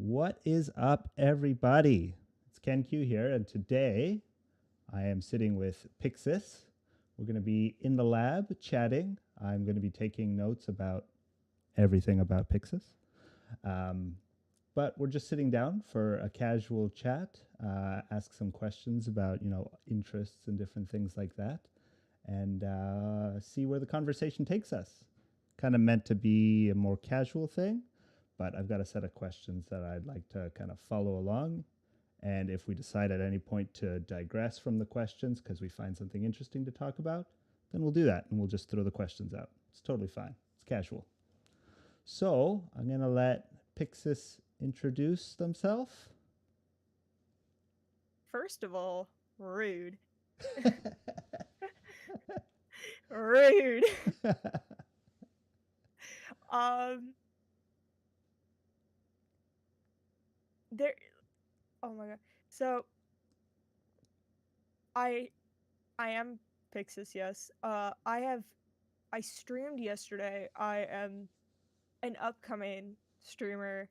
What is up, everybody? It's Ken Q here, and today I am sitting with Pixis. We're going to be in the lab chatting. I'm going to be taking notes about everything about Pixis. But we're just sitting down for a casual chat, ask some questions about, interests and different things like that, and see where the conversation takes us. Kind of meant to be a more casual thing, but I've got a set of questions that I'd like to kind of follow along. And if we decide at any point to digress from the questions because we find something interesting to talk about, then we'll do that and we'll just throw the questions out. It's totally fine. It's casual. So I'm going to let Pixis introduce themselves. First of all, rude. Rude. There. Oh my god. So, I am Pixis. Yes. I streamed yesterday. I am an upcoming streamer,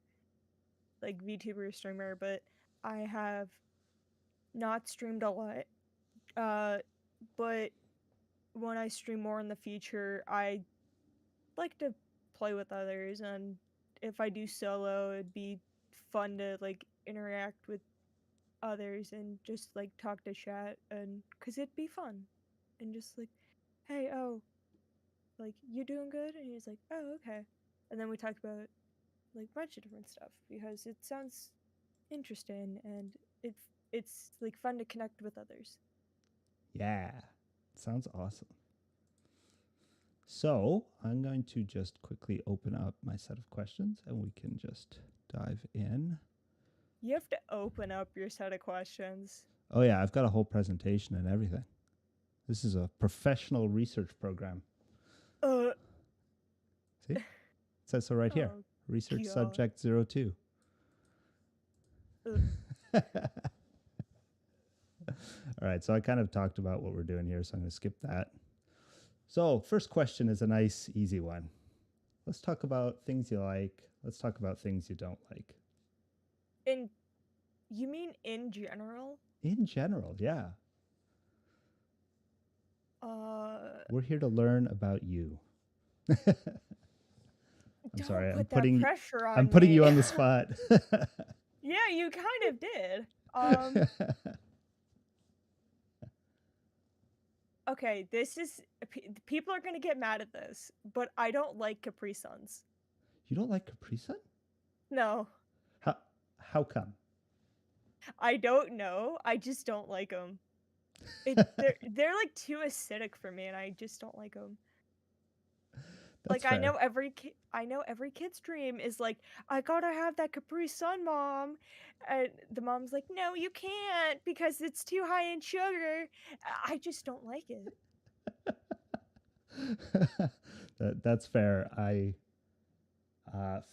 like VTuber streamer, but I have not streamed a lot. But when I stream more in the future, I like to play with others, and if I do solo, it'd be fun to like interact with others and just like talk to chat, and because it'd be fun and just like, hey, oh, like, you doing good? And he's like, oh, okay. And then we talk about like a bunch of different stuff because it sounds interesting, and it's like fun to connect with others. Yeah, sounds awesome. So I'm going to just quickly open up my set of questions and we can just dive in. You have to open up your set of questions. Oh yeah, I've got a whole presentation and everything. This is a professional research program. See? It says so right here. Oh, Research God. subject 02. All right, so I kind of talked about what we're doing here, so I'm going to skip that. So, first question is a nice, easy one. Let's talk about things you like. Let's talk about things you don't like. You mean in general? In general, yeah. We're here to learn about you. I'm sorry. Don't put that pressure on I'm putting me. you on the spot. Yeah, you kind of did. Okay, this is people are gonna get mad at this, but I don't like Capri Suns. You don't like Capri Sun? No, How come? I don't know. I just don't like them. They're like too acidic for me, and I just don't like them. That's Like fair. I know every kid's dream is like, I gotta have that Capri Sun, mom, and the mom's like, no, you can't because it's too high in sugar. I just don't like it. That's fair.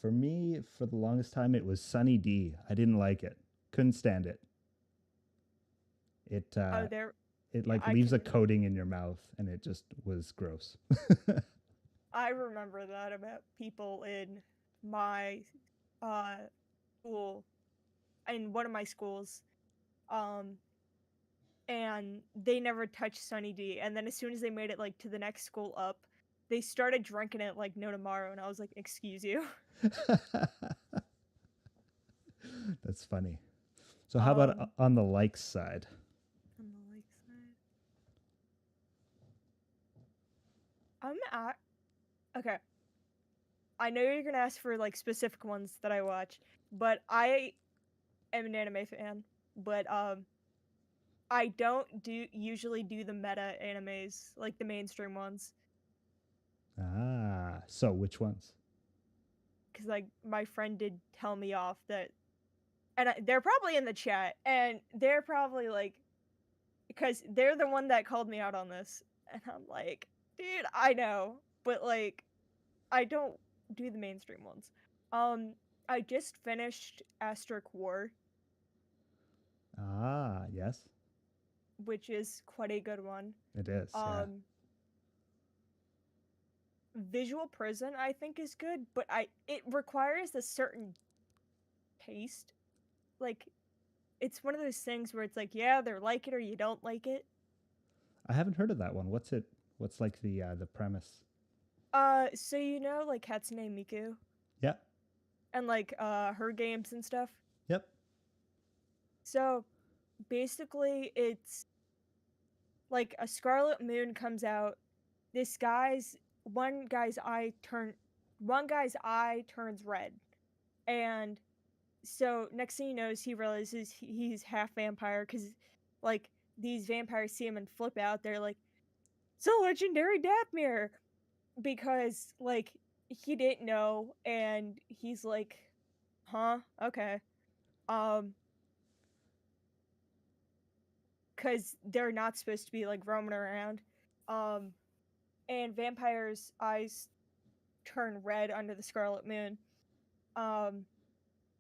For me, for the longest time, it was Sunny D. I didn't like it. Couldn't stand it. It leaves a coating in your mouth, and it just was gross. I remember that about people in my school, in one of my schools, and they never touched Sunny D. And then as soon as they made it like to the next school up, they started drinking it like no tomorrow, and I was like, excuse you. That's funny. So how about on the likes side? On the like side, okay. I know you're gonna ask for like specific ones that I watch, but I am an anime fan. But I don't usually do the meta animes, like the mainstream ones. Ah, so which ones? Because like my friend did tell me off that, and they're probably in the chat, and they're probably like, because they're the one that called me out on this, and I'm like, dude, I know, but like, I don't do the mainstream ones. I just finished Asterisk War. Ah, yes. Which is quite a good one. It is, yeah. Visual Prison, I think, is good, but it requires a certain taste. Like, it's one of those things where it's like, yeah, they're like it or you don't like it. I haven't heard of that one. What's it? What's like the premise? So like Hatsune Miku Yeah. and like her games and stuff. Yep. So basically, it's like a Scarlet Moon comes out. One guy's eye turns red, and so next thing he knows, he realizes he's half vampire because, like, these vampires see him and flip out. They're like, "It's a legendary Dathmere," because like he didn't know, and he's like, "Huh? Okay." Um, because they're not supposed to be like roaming around. Um, and vampires' eyes turn red under the Scarlet Moon.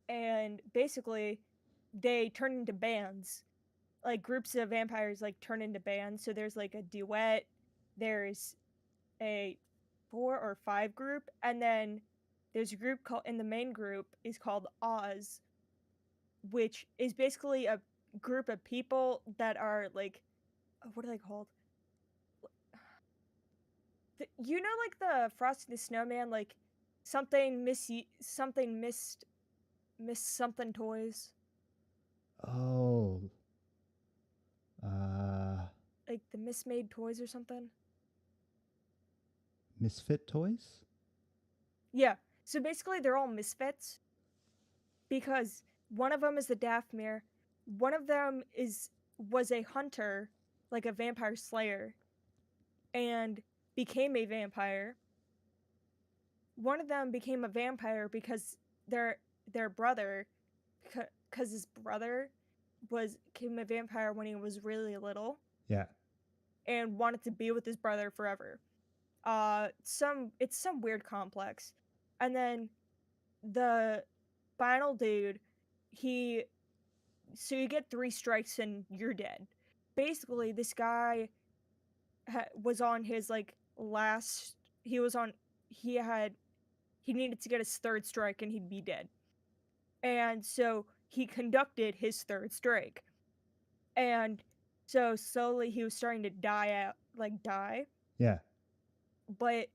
And basically, they turn into bands. Like groups of vampires like turn into bands. So there's like a duet, there's a 4 or 5 group, and then there's a group called, and the main group is called Oz, which is basically a group of people that are like, what are they called? Like the Frosty the Snowman, like something miss something toys, Oh. Uh, like the mismade toys or something. Misfit toys. Yeah. So basically, they're all misfits because one of them is the Dathmere, one of them was a hunter, like a vampire slayer, and became a vampire. One of them became a vampire because their brother, because his brother became a vampire when he was really little. Yeah. And wanted to be with his brother forever. It's some weird complex. And then the final dude, so you get 3 strikes and you're dead. Basically, this guy was on his like last. He was on. He needed to get his 3rd strike and he'd be dead. And so he conducted his 3rd strike. And so slowly he was starting to die. Yeah. But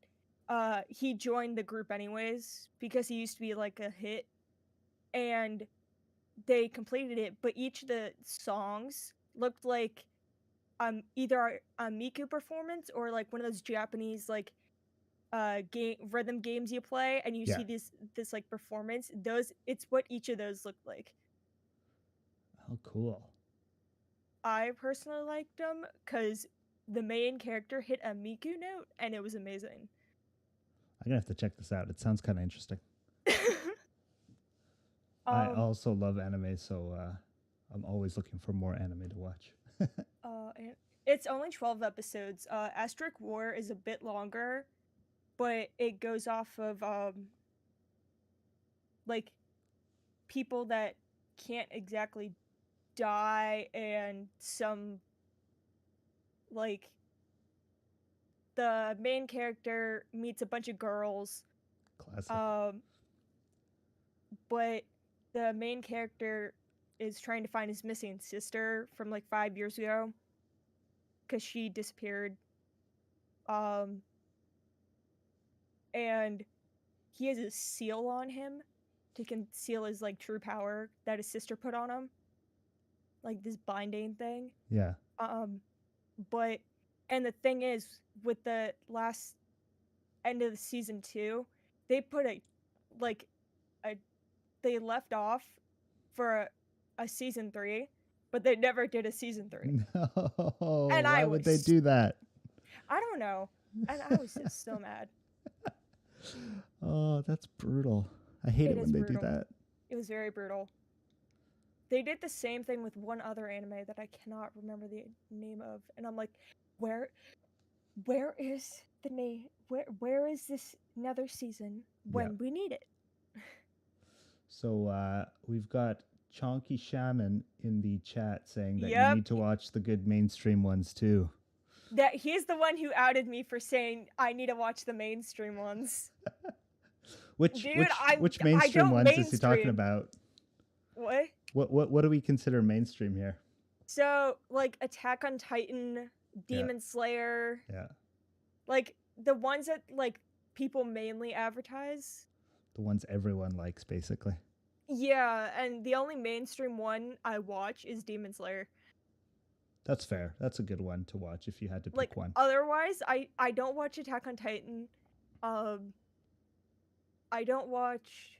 he joined the group anyways because he used to be like a hit, and they completed it. But each of the songs looked like either a Miku performance or like one of those Japanese like rhythm games you play, and you see this like performance. It's what each of those looked like. Oh, cool. I personally liked them because the main character hit a Miku note, and it was amazing. I'm gonna have to check this out. It sounds kind of interesting. I also love anime, so I'm always looking for more anime to watch. And it's only 12 episodes. Asterisk War is a bit longer, but it goes off of like people that can't exactly die, and some like the main character meets a bunch of girls. Classic. But the main character is trying to find his missing sister from like 5 years ago because she disappeared. And he has a seal on him to conceal his like true power that his sister put on him, like this binding thing. Yeah. But and the thing is, with the last end of the season 2, they put they left off for a season 3, but they never did a season 3. No. And why would they do that? I don't know. And I was just so mad. Oh, that's brutal. I hate it when they do that. It was very brutal. They did the same thing with one other anime that I cannot remember the name of, and I'm like, where is the name? Where is this another season when we need it? So we've got Chonky Shaman in the chat saying that you need to watch the good mainstream ones too. That he's the one who outed me for saying I need to watch the mainstream ones. which mainstream ones is he talking about? What? What do we consider mainstream here? So, like, Attack on Titan, Yeah. Demon Slayer, Yeah. like, the ones that, like, people mainly advertise. The ones everyone likes, basically. Yeah, and the only mainstream one I watch is Demon Slayer. That's fair. That's a good one to watch if you had to Like, pick one. otherwise, I don't watch Attack on Titan. I don't watch,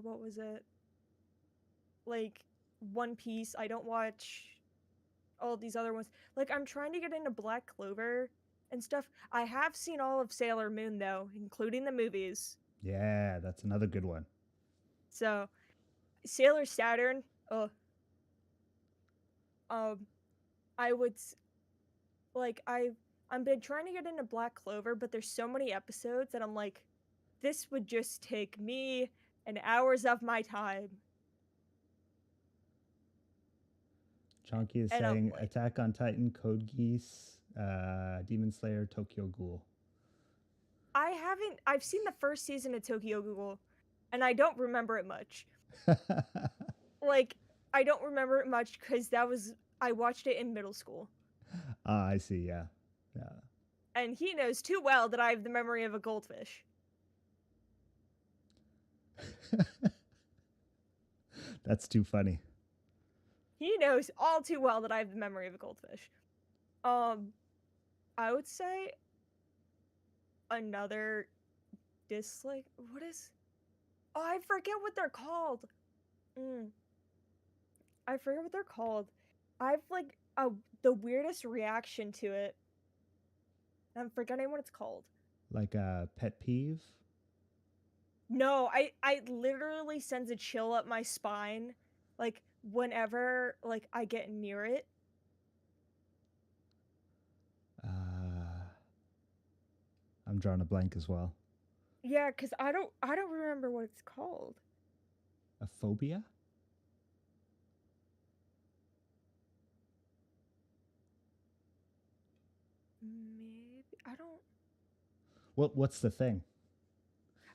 what was it? Like, One Piece. I don't watch all these other ones. Like, I'm trying to get into Black Clover and stuff. I have seen all of Sailor Moon, though, including the movies. Yeah, that's another good one. So, Sailor Saturn, I would, like, I've been trying to get into Black Clover, but there's so many episodes that I'm like, this would just take me and hours of my time. Chonky is And I'm saying like, Attack on Titan, Code Geass, Demon Slayer, Tokyo Ghoul. I've seen the first season of Tokyo Ghoul, and I don't remember it much. Like, I don't remember it much because I watched it in middle school. I see, yeah. Yeah. And he knows too well that I have the memory of a goldfish. That's too funny. He knows all too well that I have the memory of a goldfish. I would say another dislike. What is? Oh, I forget what they're called. I forget what they're called. I've like the weirdest reaction to it. I'm forgetting what it's called. Like a pet peeve? No, I literally sends a chill up my spine, like whenever like I get near it. I'm drawing a blank as well. Yeah, cause I don't remember what it's called. A phobia? Maybe I don't. What's the thing?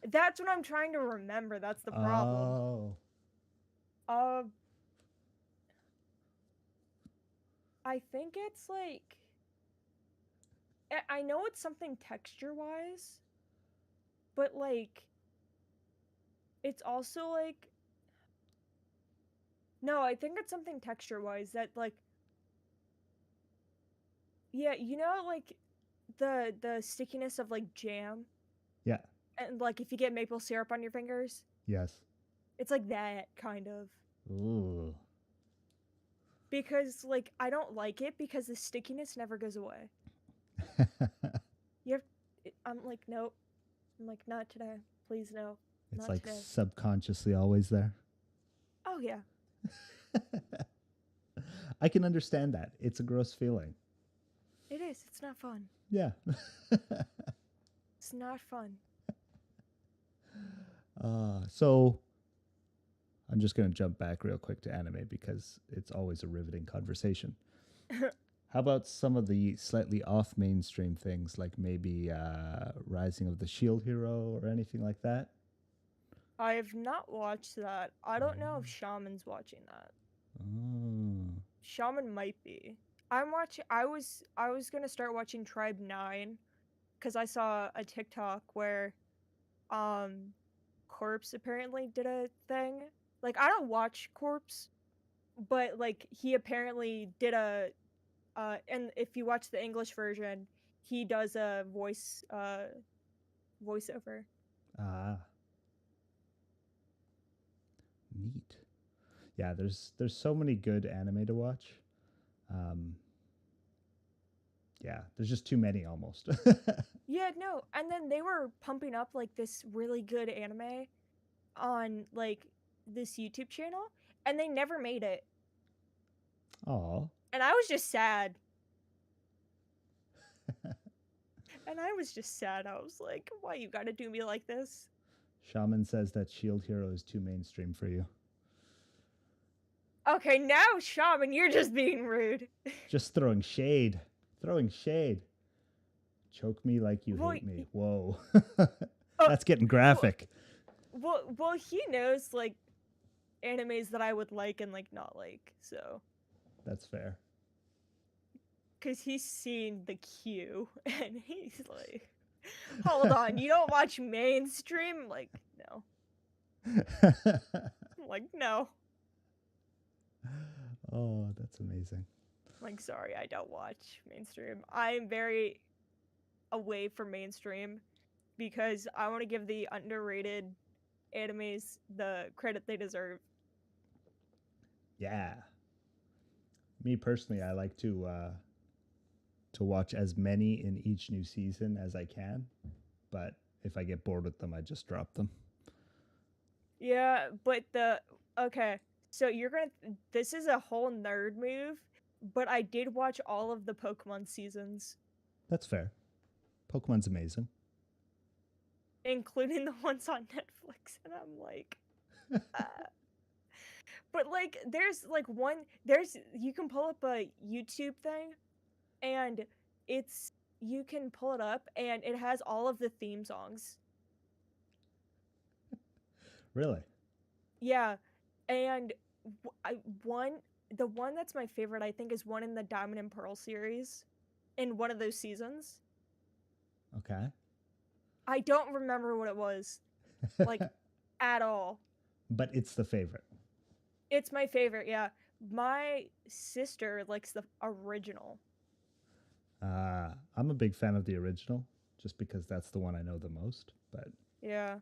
That's what I'm trying to remember. That's the problem. Oh. I think it's like I know it's something texture wise, but like it's also like no, I think it's something texture wise that like yeah, you know like the stickiness of like jam Yeah. and like if you get maple syrup on your fingers, Yes. it's like that kind of. Ooh. Because like I don't like it because the stickiness never goes away. I'm like nope. I'm like not today. Please no. It's not like today. subconsciously always there. Oh yeah. I can understand that. It's a gross feeling. It is. It's not fun. Yeah. It's not fun. So I'm just going to jump back real quick to anime because it's always a riveting conversation. How about some of the slightly off mainstream things, like maybe Rising of the Shield Hero or anything like that? I have not watched that. I don't know if Shaman's watching that. Oh. Shaman might be. I was gonna start watching Tribe 9 because I saw a TikTok where Corpse apparently did a thing. Like I don't watch Corpse, but like he apparently did a and if you watch the English version, he does a voiceover. Ah. Neat. Yeah, there's so many good anime to watch. Yeah, there's just too many almost. Yeah, no. And then they were pumping up like this really good anime on like this YouTube channel and they never made it. Aw. And I was just sad. And I was just sad. I was like, why you gotta do me like this? Shaman says that Shield Hero is too mainstream for you. Okay, now Shaman, you're just being rude. Just throwing shade. Throwing shade. Choke me like you Well, hate me. Whoa. That's getting graphic. Well, he knows, like, animes that I would like and like not like. So That's fair. because he's seen the queue and he's like, hold on, you don't watch mainstream? Like, no. Like, no. Oh, that's amazing. Like, sorry, I don't watch mainstream. I'm very away from mainstream because I want to give the underrated animes the credit they deserve. Yeah. Me personally, I like to watch as many in each new season as I can, but if I get bored with them, I just drop them. Yeah, but okay, so you're gonna this is a whole nerd move, but I did watch all of the Pokemon seasons, That's fair. Pokemon's amazing. including the ones on Netflix, and I'm like, but like there's like you can pull up a YouTube thing, and you can pull it up and it has all of the theme songs. Really? Yeah, and the one that's my favorite, I think, is one in the Diamond and Pearl series, in one of those seasons. Okay. I don't remember what it was, like, at all. But it's the favorite. It's my favorite, yeah. My sister likes the original. I'm a big fan of the original, just because that's the one I know the most. But Yeah.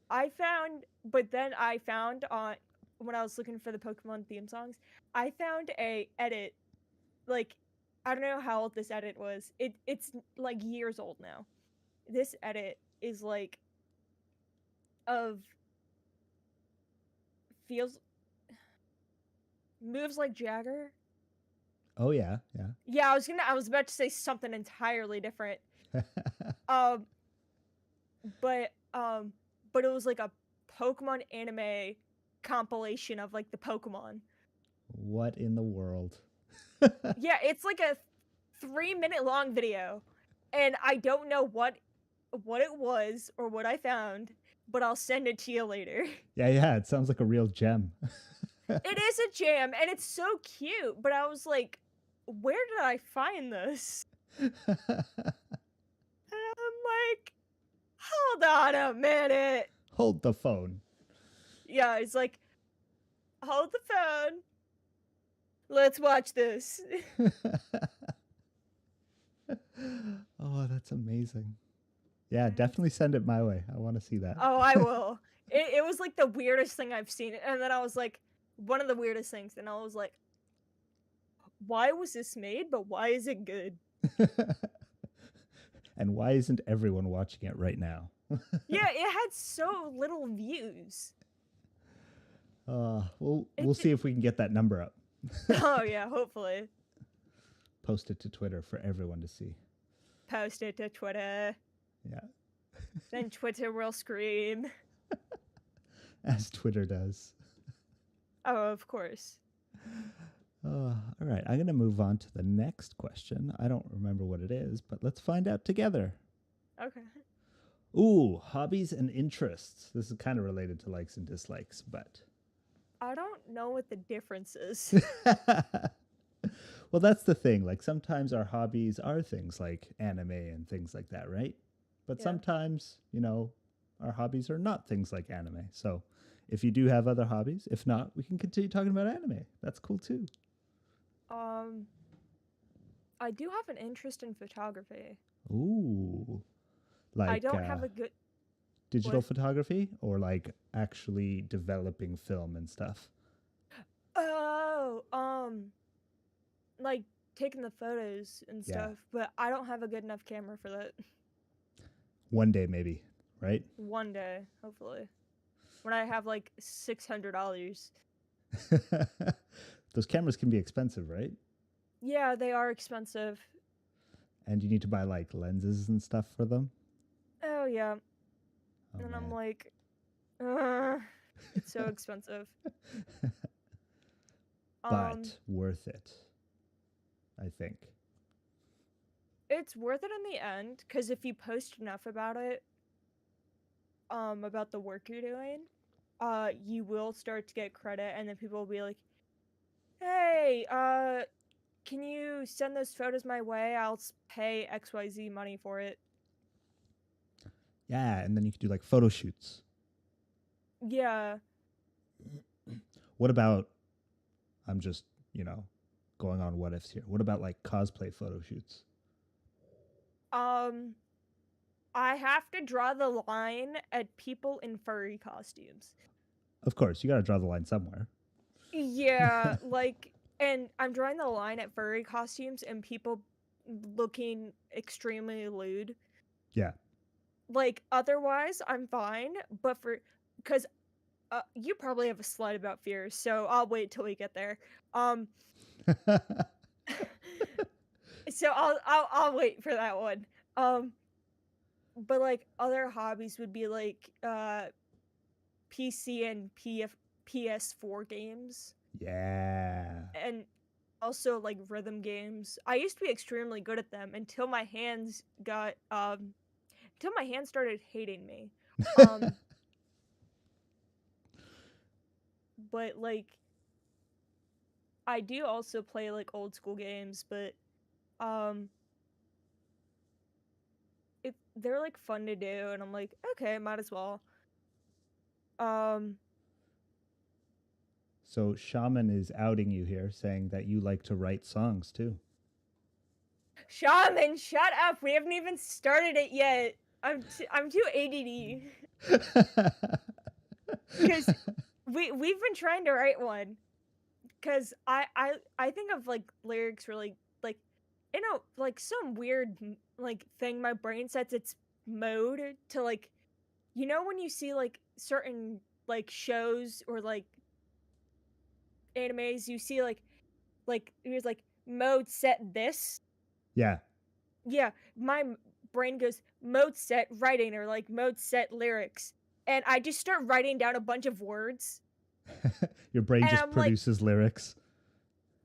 But then I found on when I was looking for the Pokemon theme songs, I found a edit, like, I don't know how old this edit was. It's like years old now. This edit is like of feels moves like Jagger. oh yeah, yeah. Yeah, I was about to say something entirely different. Um but it was like a Pokemon anime compilation of like the Pokemon. What in the world? Yeah, it's like a 3-minute long video, and I don't know what it was or what I found, but I'll send it to you later. Yeah. It sounds like a real gem. It is a jam, and it's so cute, but I was like, where did I find this? And I'm like, hold on a minute. Hold the phone. Yeah, it's like, hold the phone. Let's watch this. Oh, that's amazing. Yeah, definitely send it my way. I want to see that. Oh, I will. It was like the weirdest thing I've seen. And then I was like, one of the weirdest things. And I was like, why was this made? But why is it good? And why isn't everyone watching it right now? Yeah, it had so little views. We'll see if we can get that number up. Oh, yeah, hopefully. Post it to Twitter for everyone to see. Post it to Twitter. Yeah. Then Twitter will scream. As Twitter does. Oh, of course. All right, I'm going to move on to the next question. I don't remember what it is, but let's find out together. Okay. Ooh, hobbies and interests. This is kind of related to likes and dislikes, but... I don't know what the difference is. Well, that's the thing. Like, sometimes our hobbies are things like anime and things like that, right? But Yeah. sometimes, our hobbies are not things like anime. So if you do have other hobbies, if not, we can continue talking about anime. That's cool too. I do have an interest in photography. Ooh. Like, I don't have a good digital what? photography, or like actually developing film and stuff? Oh, like taking the photos and Yeah. stuff, but I don't have a good enough camera for that. One day, maybe, right? One day, hopefully. When I have like $600. Those cameras can be expensive, right? Yeah, they are expensive. And you need to buy like lenses and stuff for them. Oh, yeah. Oh, And man. I'm like, it's so expensive. But worth it, I think. It's worth it in the end, because if you post enough about it, about the work you're doing, you will start to get credit, and then people will be like, hey, can you send those photos my way? I'll pay XYZ money for it. Yeah, and then you could do like photo shoots. Yeah. What about, I'm just, going on what ifs here. What about like cosplay photo shoots? I have to draw the line at people in furry costumes. Of course, you got to draw the line somewhere. Yeah, like, and I'm drawing the line at furry costumes and people looking extremely lewd. Yeah. Like, otherwise, I'm fine, but because you probably have a slide about fears, so I'll wait till we get there. So I'll wait for that one. But like other hobbies would be like PC and PS4 games. Yeah. And also like rhythm games. I used to be extremely good at them until my hands started hating me. But like I do also play like old school games, but they're like fun to do, and I'm like, okay, might as well. So Shaman is outing you here, saying that you like to write songs too. Shaman, shut up. We haven't even started it yet. I'm too ADD. Because we've been trying to write one. Because I think of like lyrics really like like some weird like thing my brain sets its mode to like, when you see like certain like shows or like animes, you see like here's like mode set this. Yeah. Yeah, my brain goes mode set writing or like mode set lyrics, and I just start writing down a bunch of words. Your brain And just I'm like, produces lyrics.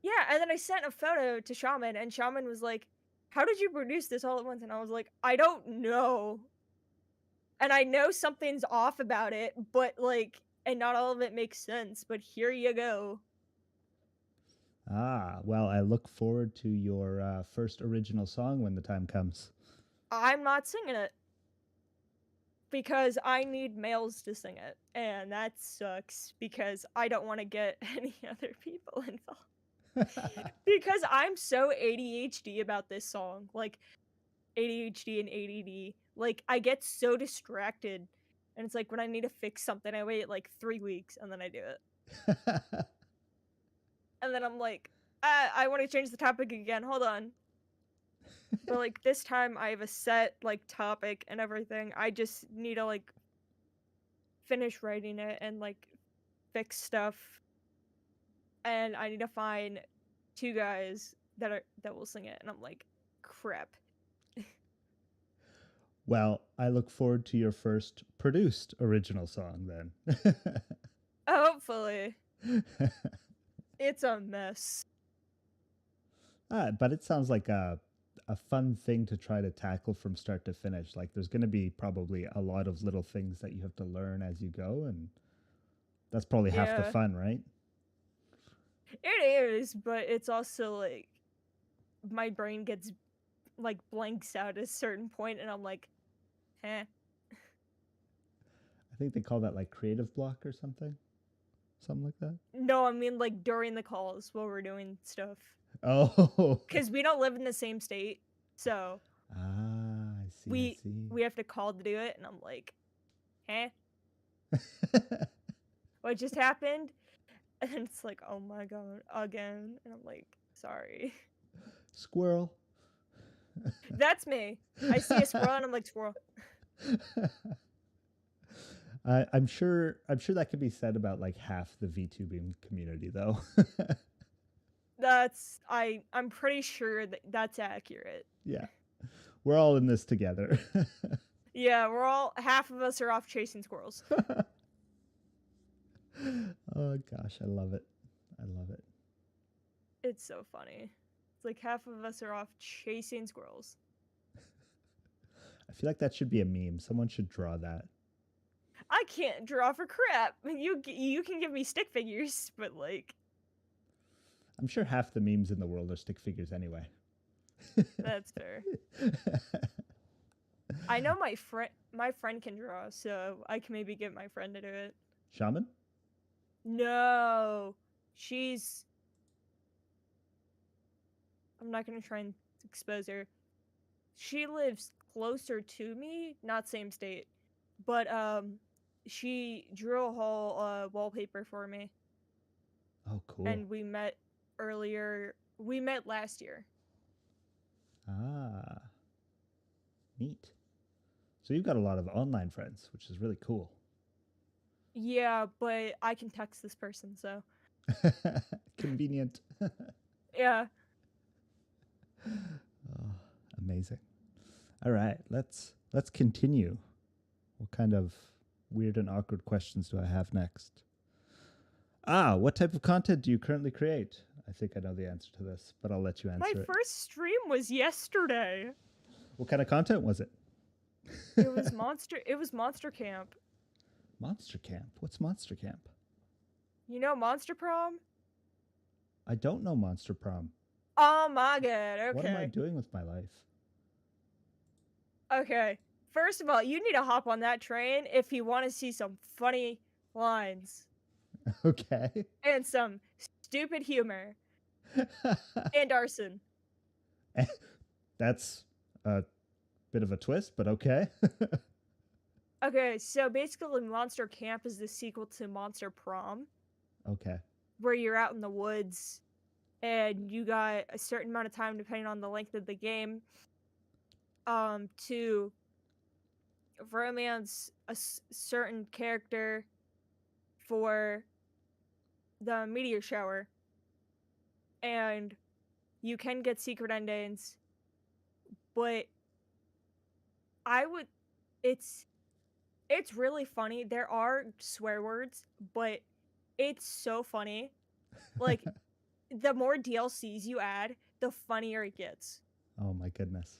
yeah, and then I sent a photo to Shaman, and Shaman was like, how did you produce this all at once? And I was like, I don't know. And I know something's off about it, but like, and not all of it makes sense, but here you go. Ah, well, I look forward to your first original song when the time comes. I'm not singing it because I need males to sing it, and that sucks because I don't want to get any other people involved. Because I'm so ADHD about this song, like ADHD and ADD. Like I get so distracted, and it's like when I need to fix something, I wait like 3 weeks and then I do it. And then I'm like, I want to change the topic again. Hold on. But like this time I have a set like topic and everything. I just need to like finish writing it and like fix stuff. And I need to find 2 guys that will sing it. And I'm like, crap. Well, I look forward to your first produced original song then. Hopefully. It's a mess. But it sounds like a fun thing to try to tackle from start to finish. Like there's going to be probably a lot of little things that you have to learn as you go, and that's probably half the fun, right? It is, but it's also like my brain gets like blanks out at a certain point, and I'm like, eh. I think they call that like creative block or something like that. No, I mean like during the calls while we're doing stuff. Oh, because we don't live in the same state, so I see. We have to call to do it, and I'm like, eh, what just happened? And it's like, oh my god, again, and I'm like, sorry. Squirrel. That's me. I see a squirrel and I'm like, squirrel. I'm sure that could be said about like half the VTubing community, though. I'm pretty sure that's accurate. Yeah, we're all in this together. Yeah, half of us are off chasing squirrels. Oh gosh, I love it. It's so funny. It's like half of us are off chasing squirrels. I feel like that should be a meme. Someone should draw that. I can't draw for crap. You can give me stick figures, but like I'm sure half the memes in the world are stick figures anyway. that's fair. I know my friend can draw, so I can maybe get my friend to do it. Shaman? No. She's I'm not going to try and expose her. She lives closer to me, not same state. But she drew a whole wallpaper for me Oh, cool. and we met last year. Ah, neat. So you've got a lot of online friends, which is really cool. Yeah, but I can text this person, so Convenient. yeah. Oh, amazing. All right, let's continue. What kind of weird and awkward questions do I have next? What type of content do you currently create? I think I know the answer to this, but I'll let you My answer it. first stream was yesterday. What kind of content was it? It was Monster Camp. Monster Camp. What's Monster Camp? You know Monster Prom? I don't know Monster Prom. Oh my god, okay. What am I doing with my life? Okay. First of all, you need to hop on that train if you want to see some funny lines Okay. and some stupid humor and arson. That's a bit of a twist, but okay. Okay, so basically Monster Camp is the sequel to Monster Prom, Okay. where you're out in the woods and you got a certain amount of time depending on the length of the game to romance a certain character for the meteor shower. And you can get secret endings, but it's really funny. There are swear words, but it's so funny. Like the more DLCs you add, the funnier it gets. Oh my goodness.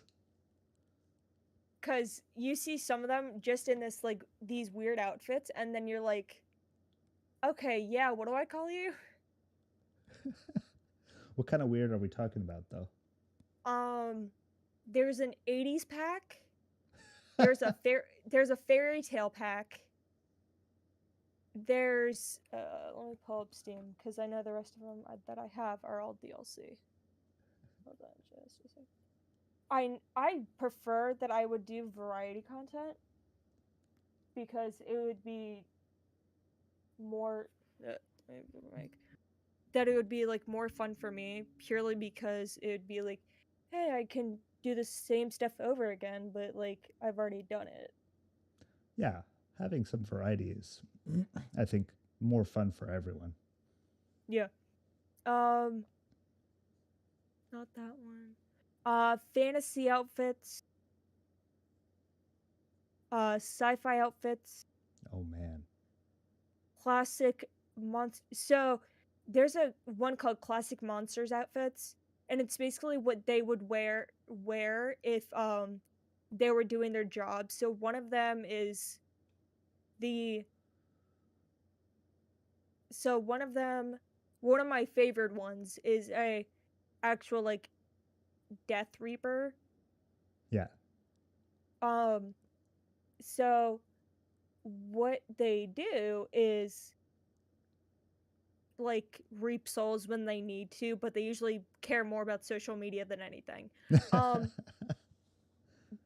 Cause you see some of them just in this like these weird outfits, and then you're like, okay, yeah, what do I call you? What kind of weird are we talking about, though? There's an 80s pack. There's a fairy tale pack. There's let me pull up Steam because I know the rest of them that I have are all DLC. Hold on just a second. I prefer that I would do variety content because it would be more that it would be like more fun for me purely because it would be like, hey, I can do the same stuff over again, but like I've already done it. Yeah, having some variety is, I think, more fun for everyone. Yeah. Not that one. Fantasy outfits. Sci-fi outfits. Oh man. Classic So there's a one called Classic Monsters outfits, and it's basically what they would wear if they were doing their job. So one of them is the so one of my favorite ones is a actual like Death Reaper. Yeah. So what they do is like reap souls when they need to, but they usually care more about social media than anything.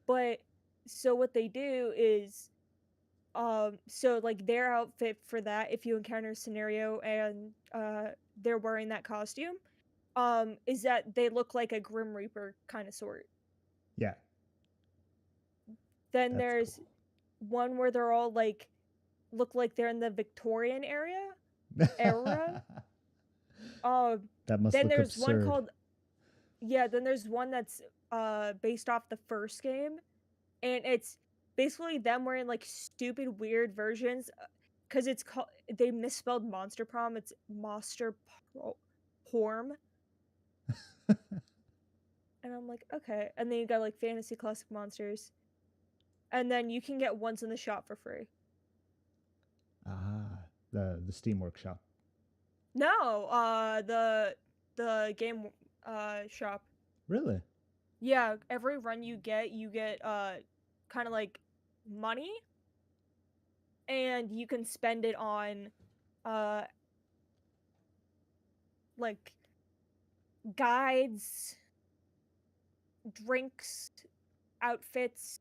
But so what they do is so like their outfit for that, if you encounter a scenario and they're wearing that costume, is that they look like a Grim Reaper kind of sort. Yeah. Then That's there's cool. one where they're all like look like they're in the Victorian era. That must Then look there's absurd. one called then there's one that's based off the first game, and it's basically them wearing like stupid weird versions because it's called they misspelled Monster Prom. It's Monster Porm. And I'm like, okay. And then you got like Fantasy Classic Monsters, and then you can get ones in the shop for free. The Steam Workshop. No, the game shop. Really? Yeah, every run you get kind of like money, and you can spend it on uh like guides, drinks, outfits,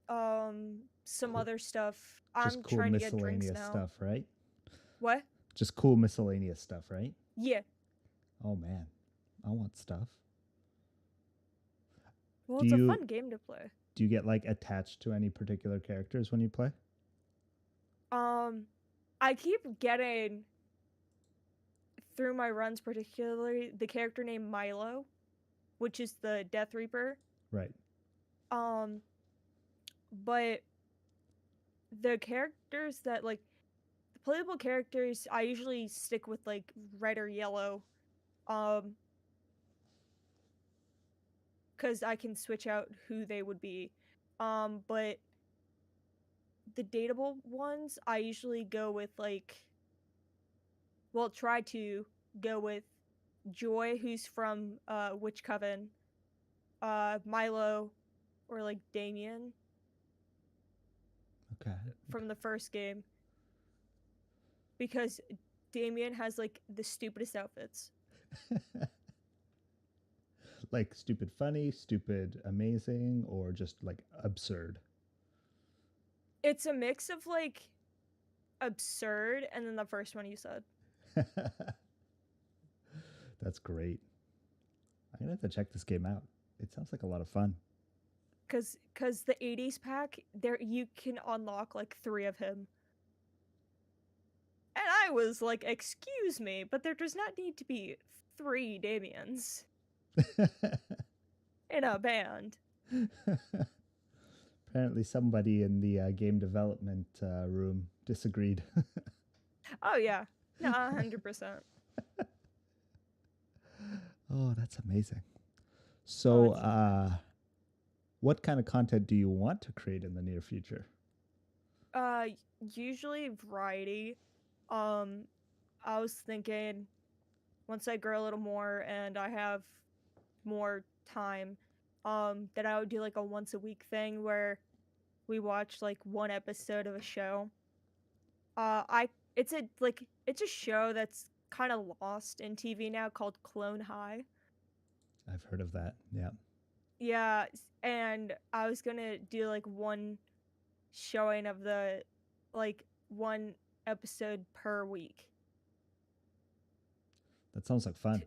some other stuff. Just I'm cool trying to get drinks miscellaneous now. stuff, right? What? Just cool miscellaneous stuff, right? Yeah. Oh man, I want stuff. Well, Do it's a you fun game to play. do you get like attached to any particular characters when you play? I keep getting through my runs, particularly the character named Milo, which is the Death Reaper. Right. But the characters that like the playable characters, I usually stick with like red or yellow, because I can switch out who they would be. But the dateable ones, I usually go with like, well, try to go with Joy, who's from Witch Coven, Milo, or like Damien Okay. from the first game, because Damien has like the stupidest outfits. Like stupid funny, stupid amazing, or just like absurd? It's a mix of like absurd and then the first one you said. That's great. I'm gonna have to check this game out. It sounds like a lot of fun. Cause the 80s pack, there you can unlock like 3 of him. And I was like, excuse me, but there does not need to be 3 Damiens in a band. Apparently, somebody in the game development room disagreed. Oh yeah. No, 100%. Oh, that's amazing. So, what kind of content do you want to create in the near future? Usually variety. I was thinking once I grow a little more and I have more time, that I would do like a once a week thing where we watch like one episode of a show. It's a show that's kind of lost in TV now called Clone High. I've heard of that. Yeah. Yeah, and I was gonna do like one showing of the like one episode per week. That sounds like fun.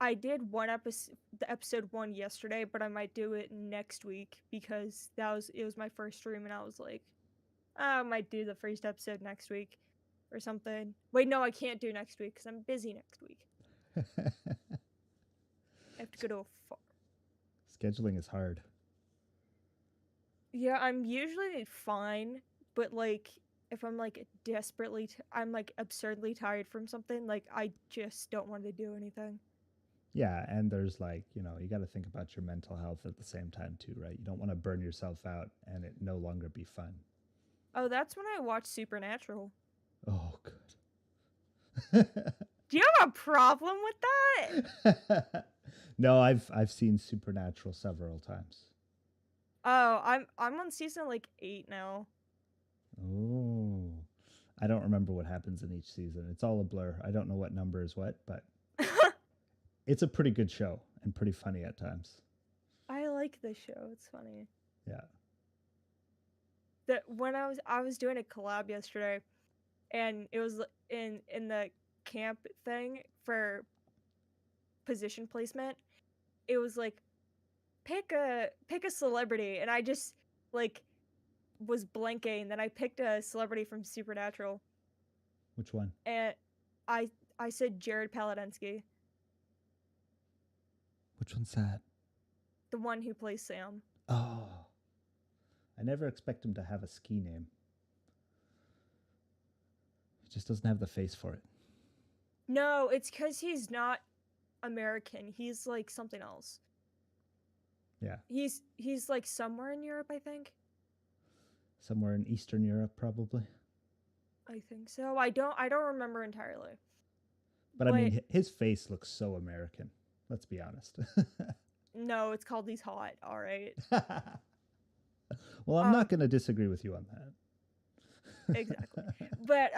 I did the episode 1 yesterday, but I might do it next week because it was my first stream, and I was like, I might do the first episode next week or something. Wait, no, I can't do next week because I'm busy next week. I have to go to a farm. Scheduling is hard. Yeah, I'm usually fine, but like if I'm like I'm like absurdly tired from something, like I just don't want to do anything. Yeah, and there's like, you got to think about your mental health at the same time too, right? You don't want to burn yourself out and it no longer be fun. Oh, that's when I watch Supernatural. Oh, good. Do you have a problem with that? No, I've seen Supernatural several times. Oh, I'm on season like 8 now. Oh. I don't remember what happens in each season. It's all a blur. I don't know what number is what, but it's a pretty good show and pretty funny at times. I like this show. It's funny. Yeah. That when I was doing a collab yesterday, and it was in the camp thing for position placement. It was like pick a celebrity, and I just like was blanking. Then I picked a celebrity from Supernatural. Which one? And I said Jared Paladensky. Which one's that? The one who plays Sam. Oh. I never expect him to have a ski name. He just doesn't have the face for it. No, it's because he's not American. He's like something else. Yeah. He's like somewhere in Europe, I think. Somewhere in Eastern Europe, probably. I think so. I don't remember entirely. But I But mean, his face looks so American. Let's be honest. no, it's called He's Hot. All right. Well, I'm not going to disagree with you on that. Exactly. But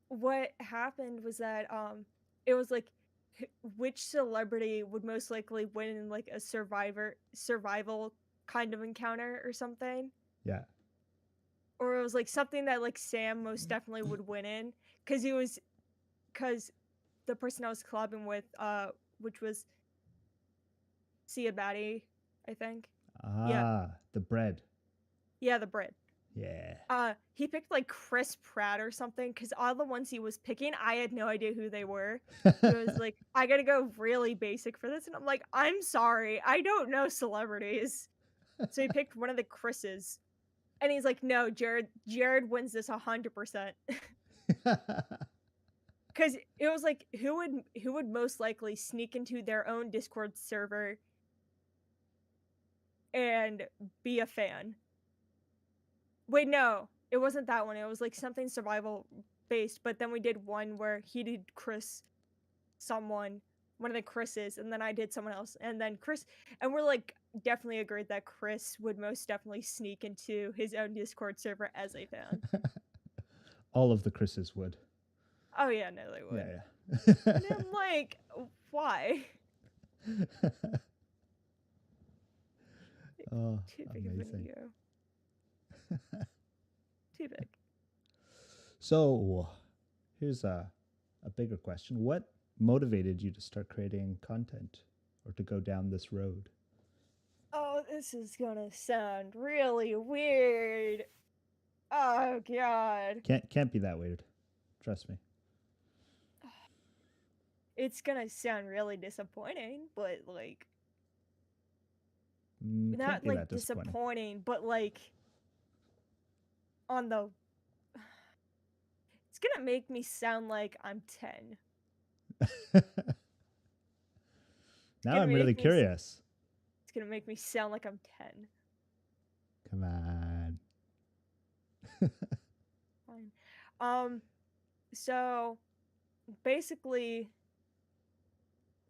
what happened was that it was like which celebrity would most likely win in like a survival kind of encounter or something. Yeah. Or it was like something that like Sam most definitely would win in cuz the person I was collabing with which was Sia Batty, I think. Yeah. The bread. Yeah, the Brit. Yeah. He picked like Chris Pratt or something because all the ones he was picking, I had no idea who they were. He was like, I gotta go really basic for this. And I'm like, I'm sorry, I don't know celebrities. So he picked one of the Chris's. And he's like, no, Jared wins this 100%. Because it was like, who would most likely sneak into their own Discord server and be a fan? Wait, no, it wasn't that one. It was like something survival based, but then we did one where he did one of the Chris's, and then I did someone else, and then Chris, and we're like definitely agreed that Chris would most definitely sneak into his own Discord server as a fan. All of the Chris's would. Oh yeah, no, they would. Yeah. And I'm like, why? Oh, Too big of an amazing. ego. Too big. So, here's a bigger question. What motivated you to start creating content or to go down this road? Oh, this is gonna sound really weird. Oh god. Can't be that weird. Trust me. It's gonna sound really disappointing, but like Can't not be like that disappointing, but like on the it's gonna make me sound like I'm 10. Now I'm really curious. It's gonna make me sound like I'm 10. Come on. Fine. So basically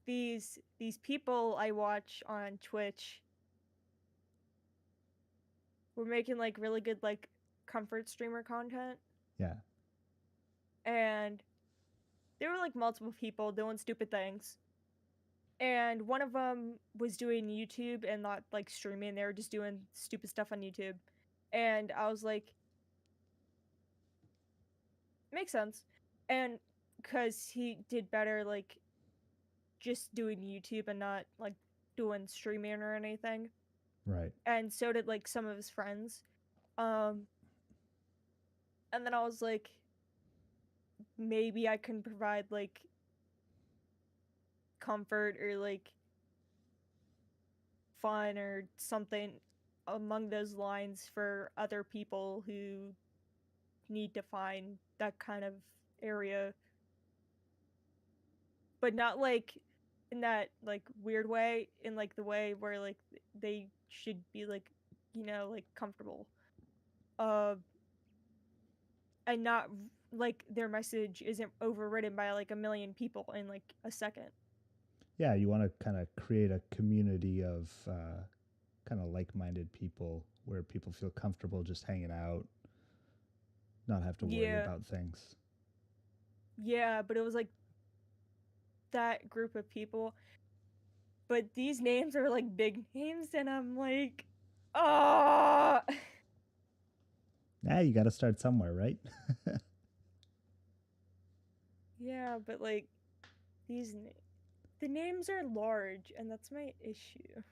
these people I watch on Twitch were making like really good like comfort streamer content. Yeah. And there were like multiple people doing stupid things. And one of them was doing YouTube and not like streaming. They were just doing stupid stuff on YouTube. And I was like, makes sense. And because he did better like just doing YouTube and not like doing streaming or anything. Right. And so did like some of his friends. And then I was like, maybe I can provide like comfort or like fun or something among those lines for other people who need to find that kind of area, but not like in that like weird way, in like the way where like they should be like, you know, like comfortable, and not like their message isn't overridden by like a million people in like a second. Yeah, you want to kind of create a community of kind of like-minded people where people feel comfortable just hanging out, not have to worry about things. Yeah, but it was like that group of people. But these names are like big names, and I'm like, ah. Yeah, you got to start somewhere, right? Yeah, but like the names are large, and that's my issue.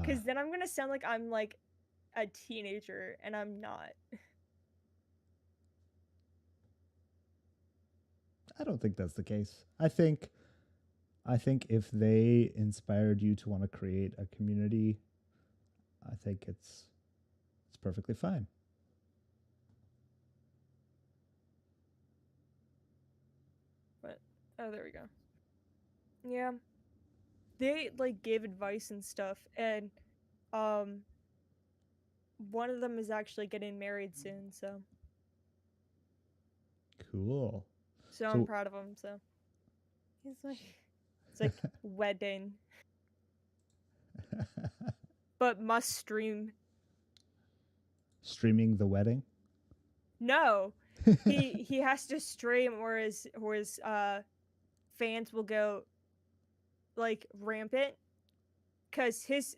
Because then I'm gonna sound like I'm like a teenager, and I'm not. I don't think that's the case. I think if they inspired you to want to create a community, I think it's perfectly fine. But oh, there we go. Yeah. They like gave advice and stuff, and one of them is actually getting married soon, so Cool. So I'm So proud of him. So he's like, it's like wedding, but must stream. streaming the wedding? No, he has to stream, or his fans will go like rampant, because his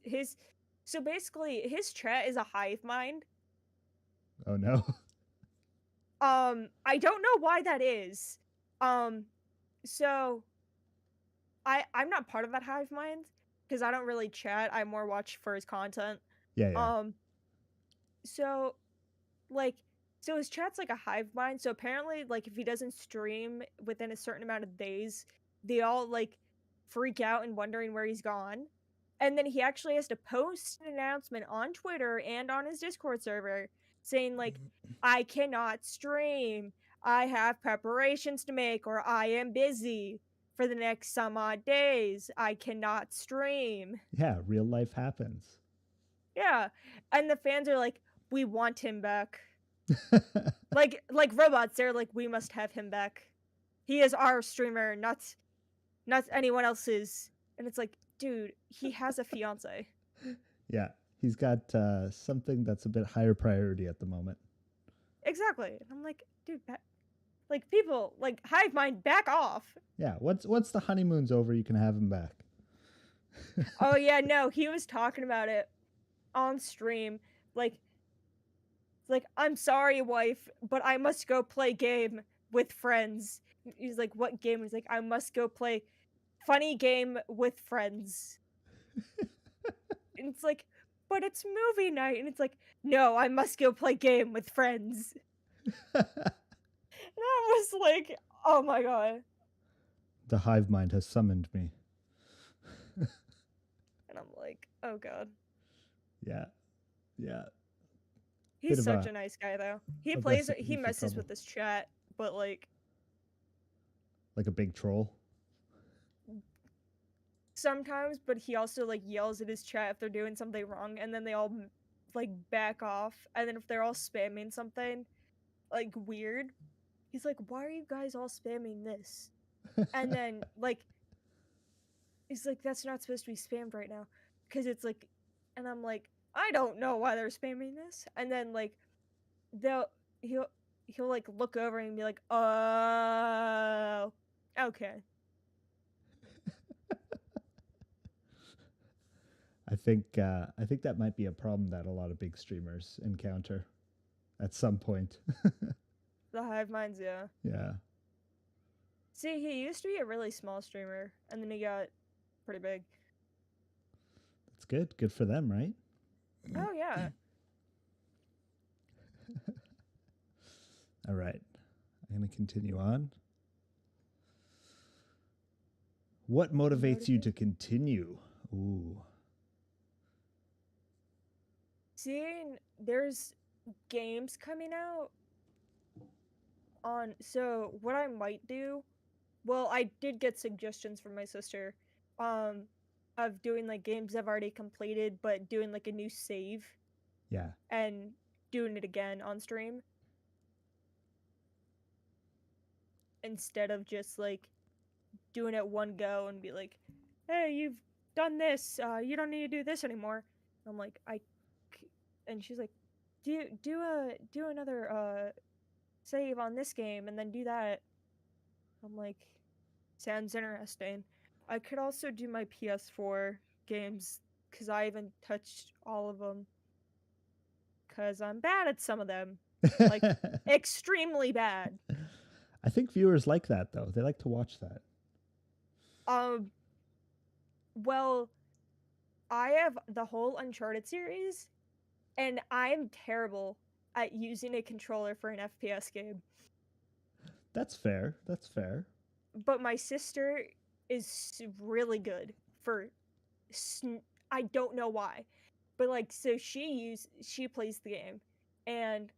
so basically his chat is a hive mind. Oh no. I don't know why that is. So I'm not part of that hive mind because I don't really chat. I more watch for his content. Yeah, yeah. Um, so like so his chat's like a hive mind. So apparently, like if he doesn't stream within a certain amount of days, they all like freak out and wondering where he's gone. And then he actually has to post an announcement on Twitter and on his Discord server saying like, I cannot stream. I have preparations to make, or I am busy for the next some odd days. I cannot stream. Yeah, real life happens. Yeah. And the fans are like, we want him back. Like robots, they're like, we must have him back. He is our streamer, not anyone else's. And it's like, dude, he has a fiance. Yeah, he's got something that's a bit higher priority at the moment. Exactly. And I'm like, dude, like people, like hive mind, back off. Yeah, once the honeymoon's over, you can have him back. Oh yeah, no, he was talking about it on stream. Like I'm sorry, wife, but I must go play game with friends. He's like, what game? He's like, I must go play funny game with friends. And it's like, but it's movie night. And it's like, no, I must go play game with friends. And I was like, oh my god. The hive mind has summoned me. And I'm like, oh god. Yeah. Yeah. He's Bit of such a nice guy though. He recipe for messes trouble. with his chat, but like a big troll. sometimes, but he also like yells at his chat if they're doing something wrong, and then they all like back off. And then if they're all spamming something like weird, he's like, why are you guys all spamming this? And then like he's like, that's not supposed to be spammed right now, because it's like, and I'm like, I don't know why they're spamming this. And then like he'll like look over and be like, oh, okay. I think that might be a problem that a lot of big streamers encounter at some point. The hive minds, yeah. Yeah. See, he used to be a really small streamer, and then he got pretty big. That's good. Good for them, right? Oh yeah. All right. I'm going to continue on. What motivates you to continue? Ooh. Seeing there's games coming out on, so what I might do, well, I did get suggestions from my sister of doing like games I've already completed, but doing like a new save. Yeah. And doing it again on stream instead of just like doing it one go and be like, hey, you've done this, you don't need to do this anymore. I'm like, and she's like, do another save on this game and then do that. I'm like, sounds interesting. I could also do my PS4 games because I haven't touched all of them because I'm bad at some of them, like extremely bad. I think viewers like that though. They like to watch that. Well, I have the whole Uncharted series, and I'm terrible at using a controller for an FPS game. That's fair. That's fair. But my sister is really good for I don't know why. But like, so she plays the game, and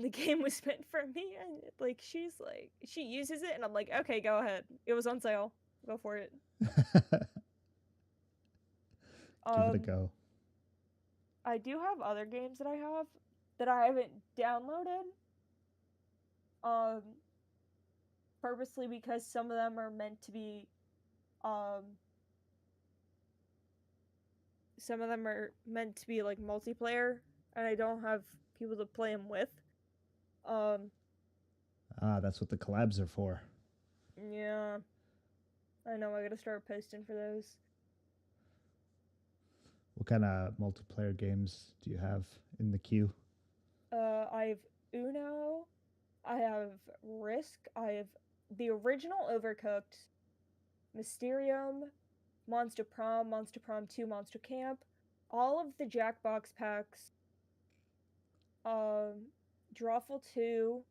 the game was meant for me, and like she's like, she uses it and I'm like, okay, go ahead. It was on sale. Go for it. Give it a go. I do have other games that I haven't downloaded. Um, purposely because some of them are meant to be, some of them are meant to be like multiplayer, and I don't have people to play them with. Um, That's what the collabs are for. yeah, I know. I gotta start posting for those. What kind of multiplayer games do you have in the queue? I have Uno. I have Risk. I have the original Overcooked, Mysterium, Monster Prom 2, Monster Camp, all of the Jackbox packs, Drawful 2,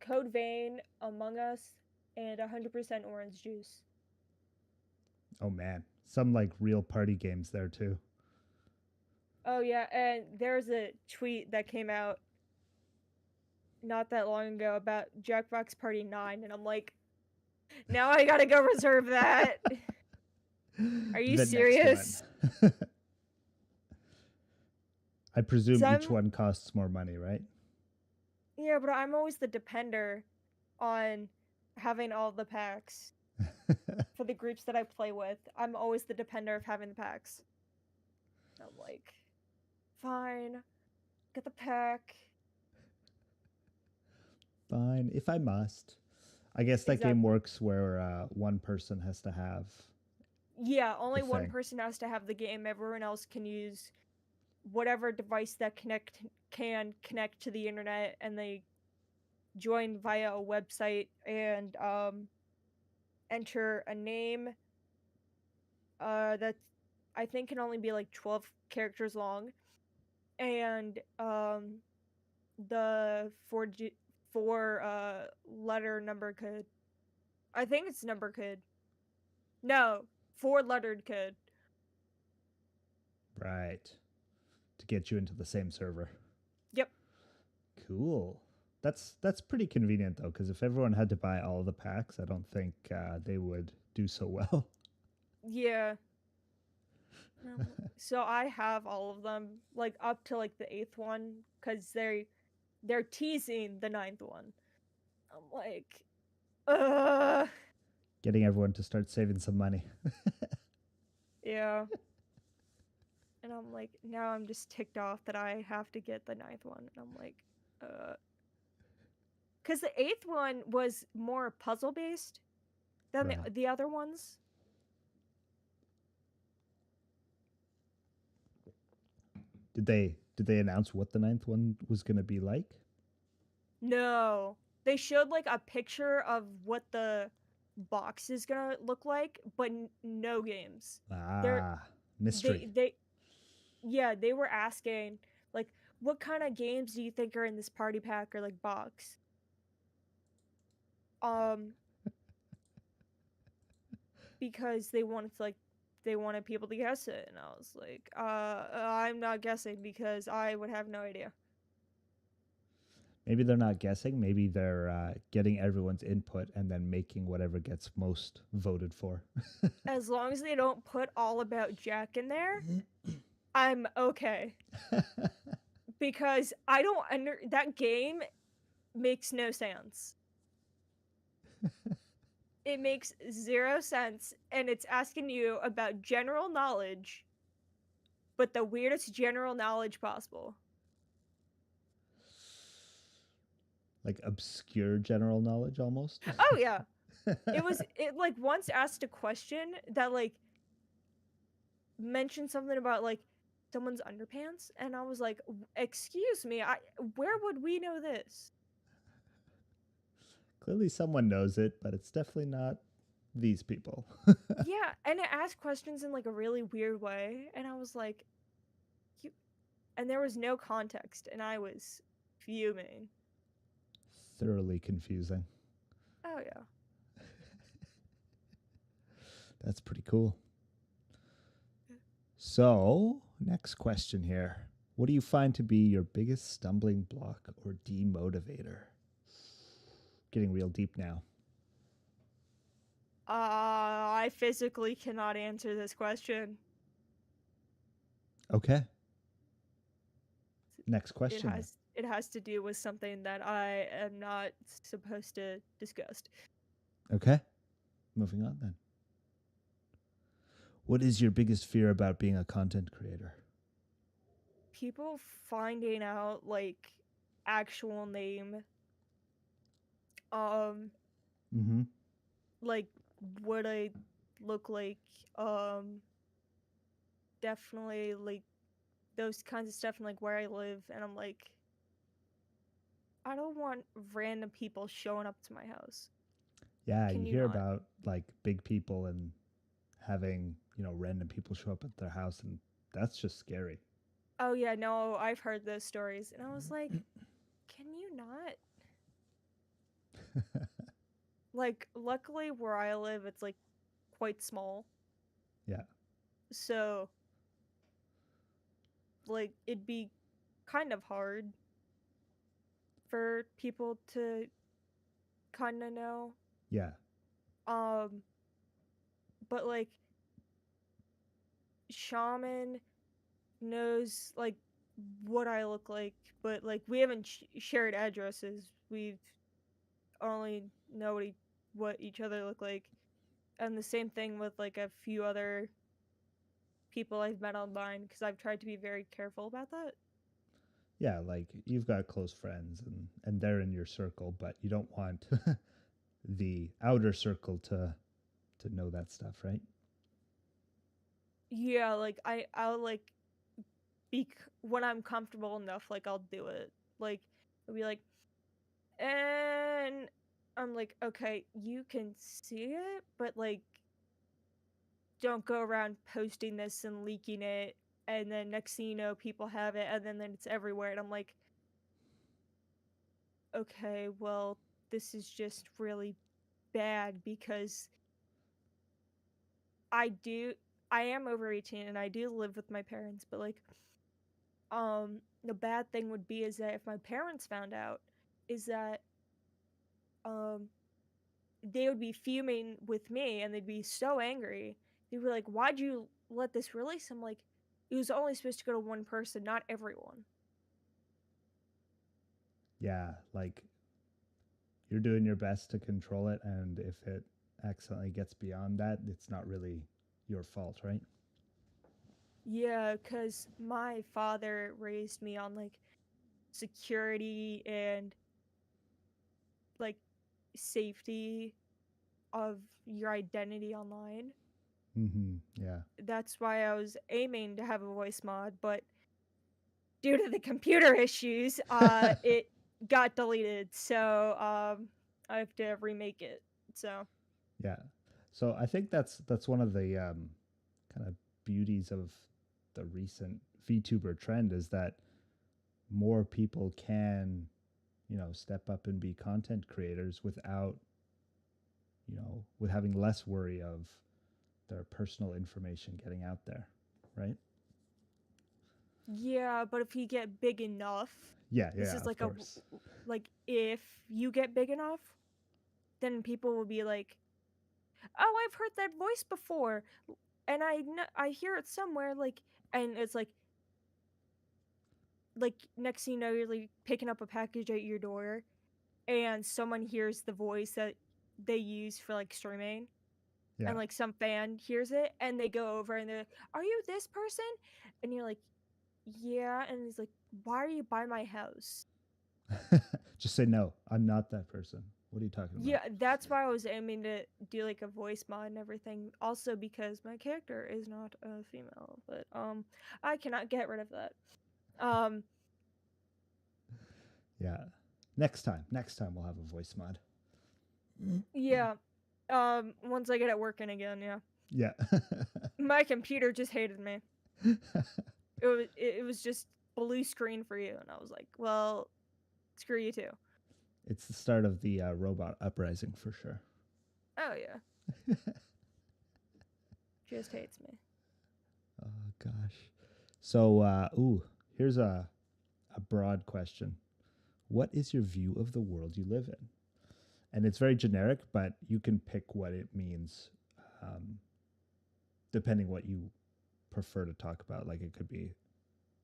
Code Vein, Among Us, and 100% Orange Juice. Oh man, some like real party games there too. Oh yeah, and there's a tweet that came out not that long ago about Jackbox Party 9, and I'm like, now I gotta go reserve that. Are you The next serious? one. I presume each Some, one costs more money, right? yeah, but I'm always the depender on having all the packs for the groups that I play with. I'm always the depender of having the packs. I'm like, fine, get the pack. Fine, if I must. I guess that game Exactly. works where one person has to have Yeah, the only one thing. person has to have the game. Everyone else can use whatever device that can connect to the internet, and they join via a website and enter a name that I think can only be like 12 characters long, and the four letter number code. I think it's number code. No, 4 lettered code. Right. To get you into the same server. Yep. Cool. That's pretty convenient though, because if everyone had to buy all the packs, I don't think they would do so well. Yeah. So I have all of them, like up to like the 8th one, because they're teasing the 9th one. I'm like, Getting everyone to start saving some money. yeah. And I'm like, now I'm just ticked off that I have to get the 9th one. And I'm like, because the 8th one was more puzzle based than Right. the other ones. Did they announce what the ninth one was going to be like? No, they showed like a picture of what the box is gonna look like, but no games. They're Mystery. they yeah, they were asking like, what kind of games do you think are in this party pack or like box? Um, because they wanted people to guess it, and I was like, I'm not guessing because I would have no idea. Maybe they're not guessing. Maybe they're getting everyone's input and then making whatever gets most voted for. As long as they don't put All About Jack in there, I'm okay. Because I don't that game makes no sense. It makes 0 sense, and it's asking you about general knowledge, but the weirdest general knowledge possible. Like obscure general knowledge almost. Oh yeah. It like once asked a question that like mentioned something about like someone's underpants, and I was like, excuse me, where would we know this? Clearly someone knows it, but it's definitely not these people. Yeah, and it asked questions in like a really weird way, and I was like, you, and there was no context, and I was fuming. Thoroughly confusing. Oh yeah. That's pretty cool. So, next question here. What do you find to be your biggest stumbling block or demotivator? Getting real deep now. I physically cannot answer this question. Okay. Next It question then. has to do with something that I am not supposed to discuss. Okay. Moving on then. What is your biggest fear about being a content creator? People finding out like actual name, um, Mm-hmm. like what I look like, definitely like those kinds of stuff and like where I live, and I'm like, I don't want random people showing up to my house. Yeah, you Can you hear not? about like big people and having, random people show up at their house, and that's just scary. Oh yeah, no, I've heard those stories, and I was like, can you not? Like, luckily where I live, it's like quite small, Yeah. so like it'd be kind of hard for people to kind of know. Yeah. Um, but like Shaman knows like what I look like, but like we haven't shared addresses. We've only know what each other look like, and the same thing with like a few other people I've met online because I've tried to be very careful about that. Yeah, like you've got close friends and they're in your circle, but you don't want the outer circle to know that stuff, right? Yeah, like I'll like be when I'm comfortable enough, like I'll do it. Like I'll be like, and I'm like, okay, you can see it, but like don't go around posting this and leaking it, and then next thing you know, people have it, and then it's everywhere, and I'm like, okay, well, this is just really bad because I do I am over 18 and I do live with my parents, but like the bad thing would be is that if my parents found out is that um they would be fuming with me and they'd be so angry. They'd be like, "Why'd you let this release?" I'm like, "It was only supposed to go to one person, not everyone." Yeah, like you're doing your best to control it, and if it accidentally gets beyond that, it's not really your fault, right? Yeah, cuz my father raised me on like security and like safety of your identity online. Mm-hmm. Yeah. That's why I was aiming to have a voice mod, but due to the computer issues, it got deleted. So I have to remake it. So Yeah. So I think that's one of the kind of beauties of the recent VTuber trend is that more people can, step up and be content creators without, with having less worry of their personal information getting out there, right? yeah, but if you get big enough, Yeah, this yeah, is of like a course. like if you get big enough, then people will be like, "Oh, I've heard that voice before, and I hear it somewhere." Like, and it's like next thing you know, you're like picking up a package at your door, and someone hears the voice that they use for like streaming, Yeah. and like some fan hears it, and they go over and they're like, "Are you this person?" And you're like, "Yeah," and he's like, "Why are you by my house?" Just say no. I'm not that person. What are you talking about? Yeah, that's why I was aiming to do like a voice mod and everything. Also because my character is not a female, but I cannot get rid of that. Um Yeah. Next time we'll have a voice mod. yeah. Once I get it working again, yeah. Yeah. My computer just hated me. It was just blue screen for you, and I was like, well, screw you too. It's the start of the robot uprising for sure. Oh yeah, just hates me. Oh gosh. So, here's a broad question. What is your view of the world you live in? And it's very generic, but you can pick what it means, um, depending what you prefer to talk about. Like it could be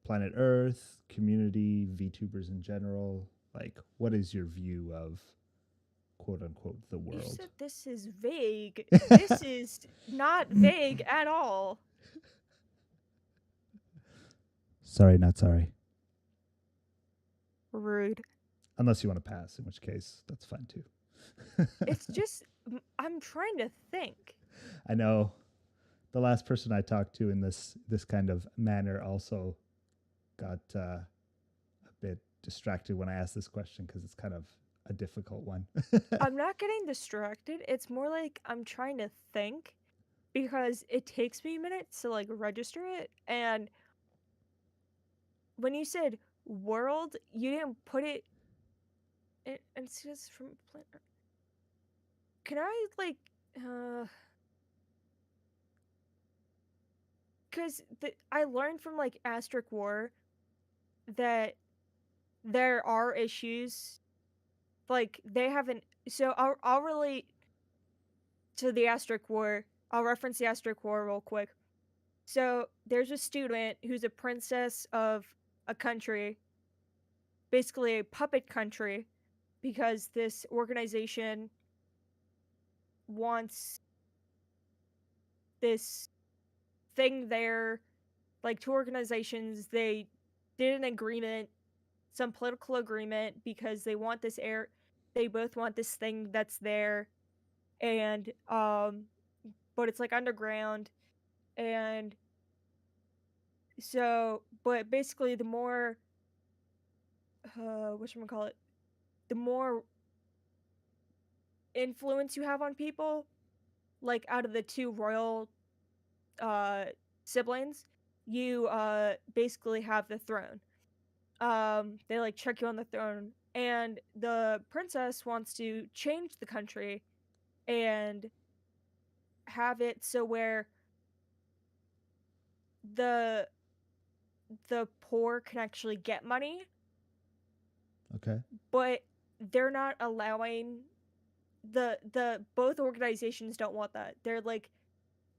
planet Earth, community, VTubers in general? Like, what is your view of quote unquote the You world? said this is vague. This is not vague at all. Sorry, not sorry. Rude. Unless you want to pass, in which case that's fine too. It's just, I'm trying to think. I know the last person I talked to in this kind of manner also got a bit distracted when I asked this question because it's kind of a difficult one. I'm not getting distracted. It's more like I'm trying to think because it takes me minutes to like register it. And when you said world, you didn't put it in, and it's just from planet. Can I like, because I learned from like Asterisk War that there are issues. Like they haven't. So I'll relate to the Asterisk War. I'll reference the Asterisk War real quick. So there's a student who's a princess of a country, basically a puppet country, because this organization wants this thing there. Like two organizations, they did an agreement, some political agreement, because they want this air. They both want this thing that's there, and but it's like underground, and so, but basically, the more whatchamacallit, the more influence you have on people, like out of the two royal uh siblings, you basically have the throne. They like check you on the throne, and the princess wants to change the country and have it so where the the poor can actually get money, Okay. but they're not allowing the both organizations don't want that. They're like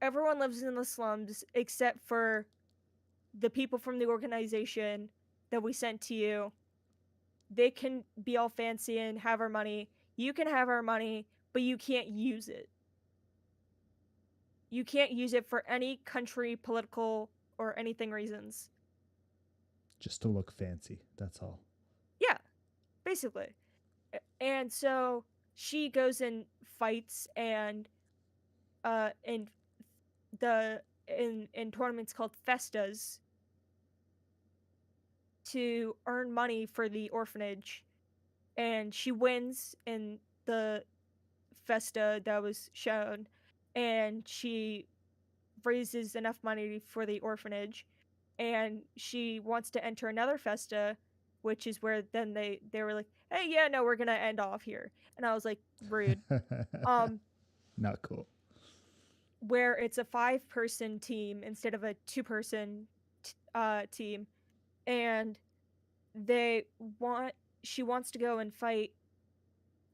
everyone lives in the slums except for the people from the organization that we sent to you. They can be all fancy and have our money. You can have our money, but you can't use it. You can't use it for any country, political, or anything reasons. Just to look fancy. That's all. Yeah, basically. And so she goes and fights and in in tournaments called festas to earn money for the orphanage, and she wins in the festa that was shown, and she raises enough money for the orphanage, and she wants to enter another festa, which is where then they were like, hey, yeah, no, we're gonna end off here, and I was like, rude. Not cool. Where it's a 5-person team instead of a 2-person team, and they want she wants to go and fight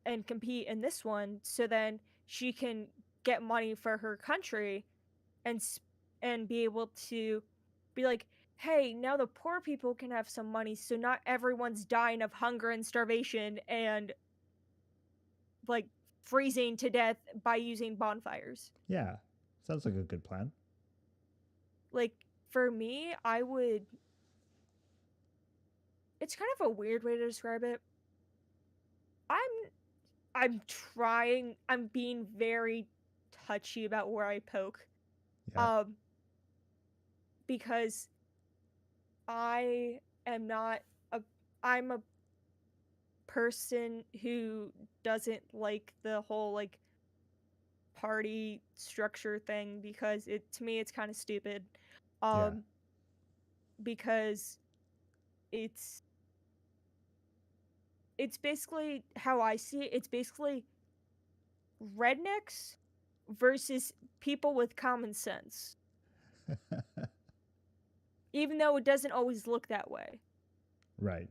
and compete in this one so then she can get money for her country and be able to be like, hey, now the poor people can have some money so not everyone's dying of hunger and starvation and like freezing to death by using bonfires. Yeah. Sounds like a good plan. Like for me, I would, it's kind of a weird way to describe it. I'm trying, I'm being very touchy about where I poke. Yeah. Because I am not a I'm a person who doesn't like the whole like party structure thing because it to me it's kind of stupid. Yeah. Because it's it's basically how I see it. It's basically rednecks versus people with common sense. Even though it doesn't always look that way. Right.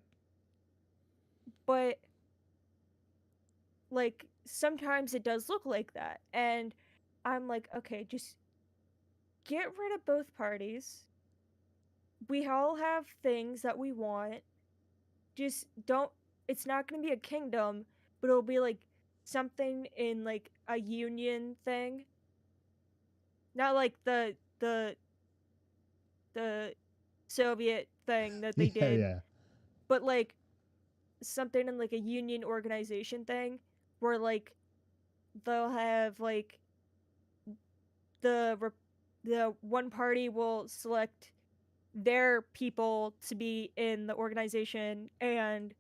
But like sometimes it does look like that, and I'm like, okay, just get rid of both parties, we all have things that we want. Just don't. It's not going to be a kingdom, but it'll be like something in like a union thing. Not like the Soviet thing that they Yeah, did, yeah. but like something in like a union organization thing where like they'll have like the the one party will select their people to be in the organization and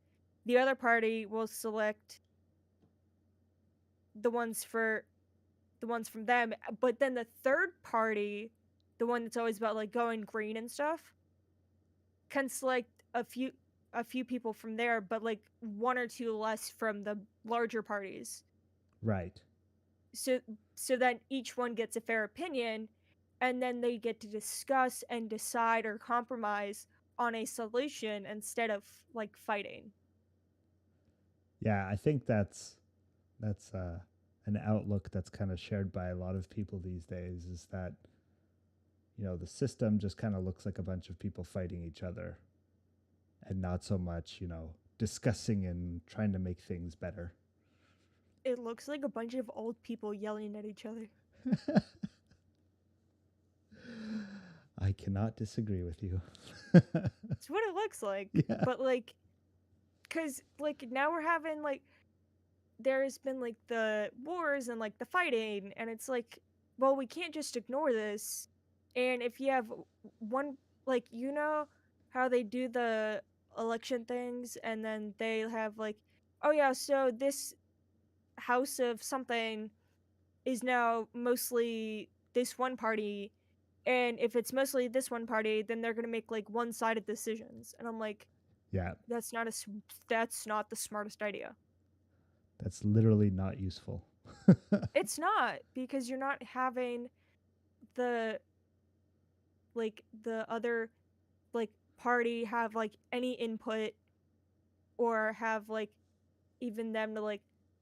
the other party will select the ones for the ones from them, but then the third party, the one that's always about like going green and stuff, can select a few people from there, but like one or two less from the larger parties. Right. So so that each one gets a fair opinion, and then they get to discuss and decide or compromise on a solution instead of like fighting. Yeah, I think that's an outlook that's kind of shared by a lot of people these days. Is that the system just kind of looks like a bunch of people fighting each other, and not so much discussing and trying to make things better. It looks like a bunch of old people yelling at each other. I cannot disagree with you. It's what it looks like. Yeah. But like, cause like now we're having like there's been like the wars and like the fighting, and it's like, well, we can't just ignore this. And if you have one, like, how they do the election things, and then they have like, oh yeah, so this house of something is now mostly this one party, and if it's mostly this one party, then they're gonna make like one-sided decisions, and I'm like, Yeah, that's not the smartest idea. that's literally not useful. It's not, because you're not having the the other like party have like any input, or have like even them to like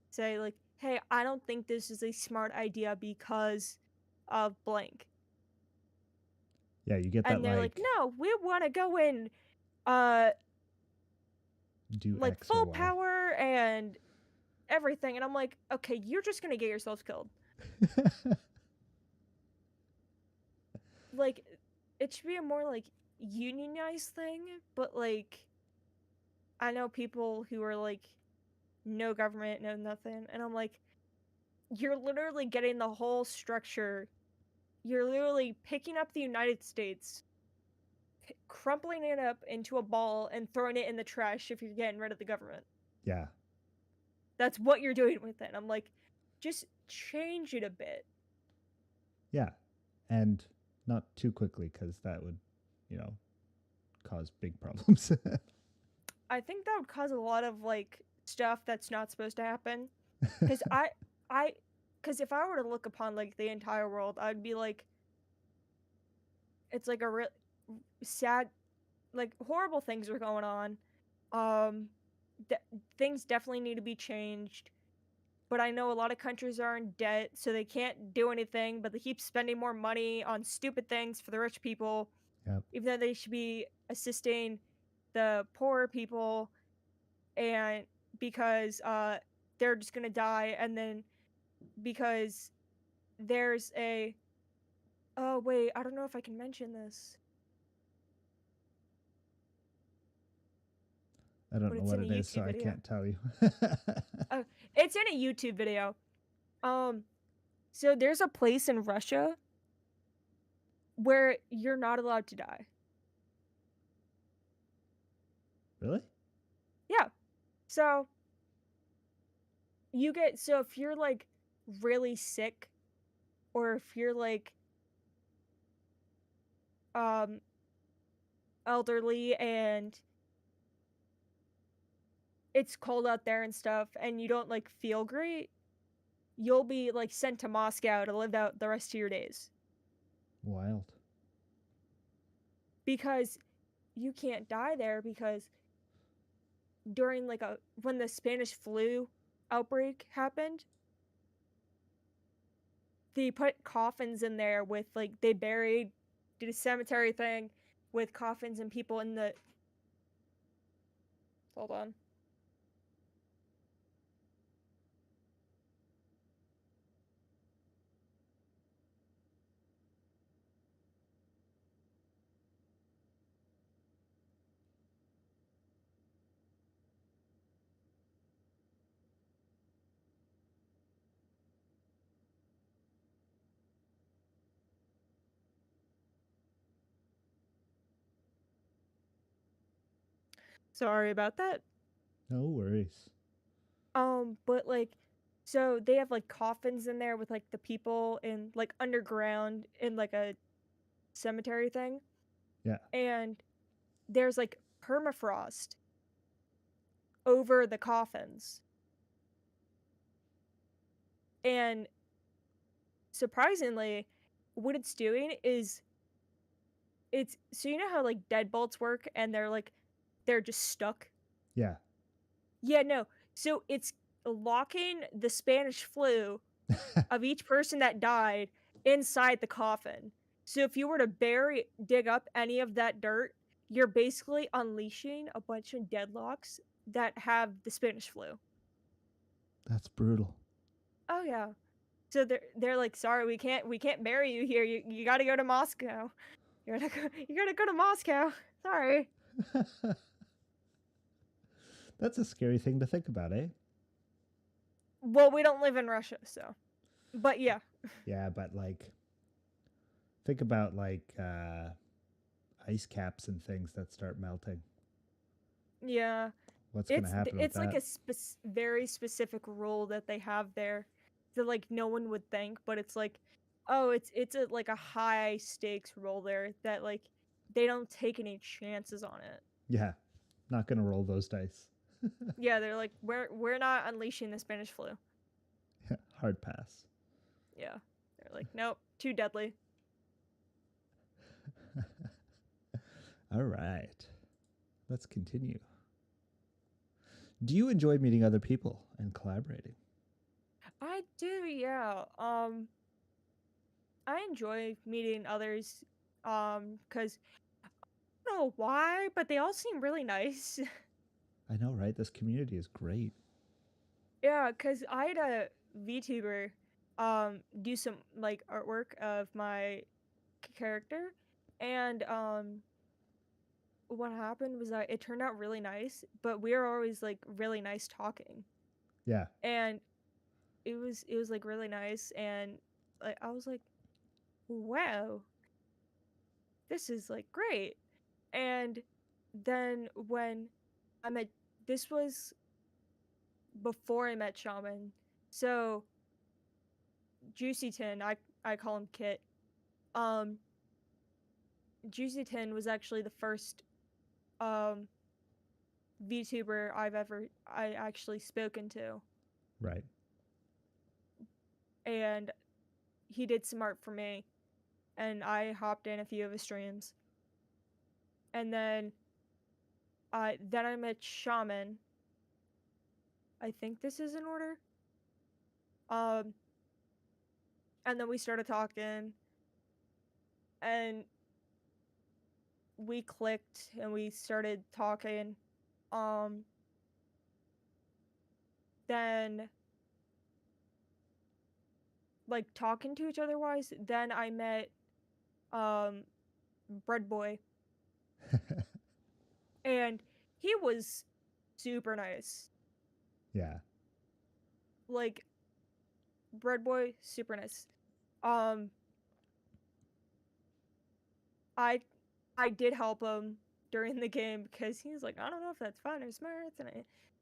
say like, hey, I don't think this is a smart idea because of blank. Yeah, you get that And they're like, like no, we want to go in uh do like X or full Y. power and everything, and I'm like, okay, you're just gonna get yourselves killed. Like, it should be a more like unionized thing, but like I know people who are like no government, no nothing, and I'm like, you're literally getting the whole structure. You're literally picking up the United States, crumpling it up into a ball, and throwing it in the trash if you're getting rid of the government. Yeah. That's what you're doing with it. I'm like, just change it a bit. Yeah. And not too quickly, because that would, you know, cause big problems. I think that would cause a lot of like stuff that's not supposed to happen. Because I, because if I were to look upon like the entire world, I'd be like, it's like a real sad, like horrible things are going on. Um, things definitely need to be changed. But I know a lot of countries are in debt, so they can't do anything, but they keep spending more money on stupid things for the rich people, Yep. even though they should be assisting the poorer people, and because they're just gonna die, and then because there's a oh wait, I don't know if I can mention this, I don't but know it's what in a it is, so YouTube I video. can't tell you. It's in a YouTube video. Um, so there's a place in Russia where you're not allowed to die. Really? Yeah. So so if you're like really sick, or if you're like um elderly and it's cold out there and stuff and you don't like feel great, you'll be like sent to Moscow to live out the rest of your days, Wild. because you can't die there, because during like a when the Spanish flu outbreak happened, they put coffins in there with like they buried, did a cemetery thing, with coffins and people in the. Hold on. Sorry about that. No worries. But like, so they have like coffins in there with like the people in like underground in like a cemetery thing, Yeah. and there's like permafrost over the coffins. And surprisingly, what it's doing is it's so you know how like deadbolts work and they're just stuck. Yeah. Yeah, no. So it's locking the Spanish flu of each person that died inside the coffin. So if you were to dig up any of that dirt, you're basically unleashing a bunch of deadlocks that have the Spanish flu. That's brutal. Oh yeah. So they're like, sorry, we can't bury you here. You got to go to Moscow. You gotta go to Moscow. Sorry. That's a scary thing to think about, eh? Well, we don't live in Russia, so. But yeah. Yeah, but like, think about like ice caps and things that start melting. Yeah. What's going to happen with It's like that? a very specific rule that they have there that like no one would think, but it's like, oh, it's a like a high stakes role there that like they don't take any chances on it. Yeah, not going to roll those dice. Yeah, they're like, we're not unleashing the Spanish flu. Hard pass. Yeah, they're like, nope, too deadly. All right, let's continue. Do you enjoy meeting other people and collaborating? I do, yeah. I enjoy meeting others, cause I don't know why, but they all seem really nice. I know, right? This community is great. Yeah, cause I had a VTuber, do some like artwork of my character, and what happened was that it turned out really nice, but we were always like really nice talking, Yeah. and it was like really nice, and like I was like, wow, this is like great. And then when I met, this was before I met Shaman. So Juicy Tin, I call him Kit. Um, Juicy Tin was actually the first um VTuber I actually spoken to, Right. and he did some art for me, and I hopped in a few of his streams, and then I met Shaman. I think this is in order. Um, and then we started talking, and we clicked and we started talking. Um, then like talking to each other wise, then I met um Bread Boy, and he was super nice. Yeah. Like Bread Boy, super nice. Um, I I did help him during the game because he was like, I don't know if that's fun or smart, and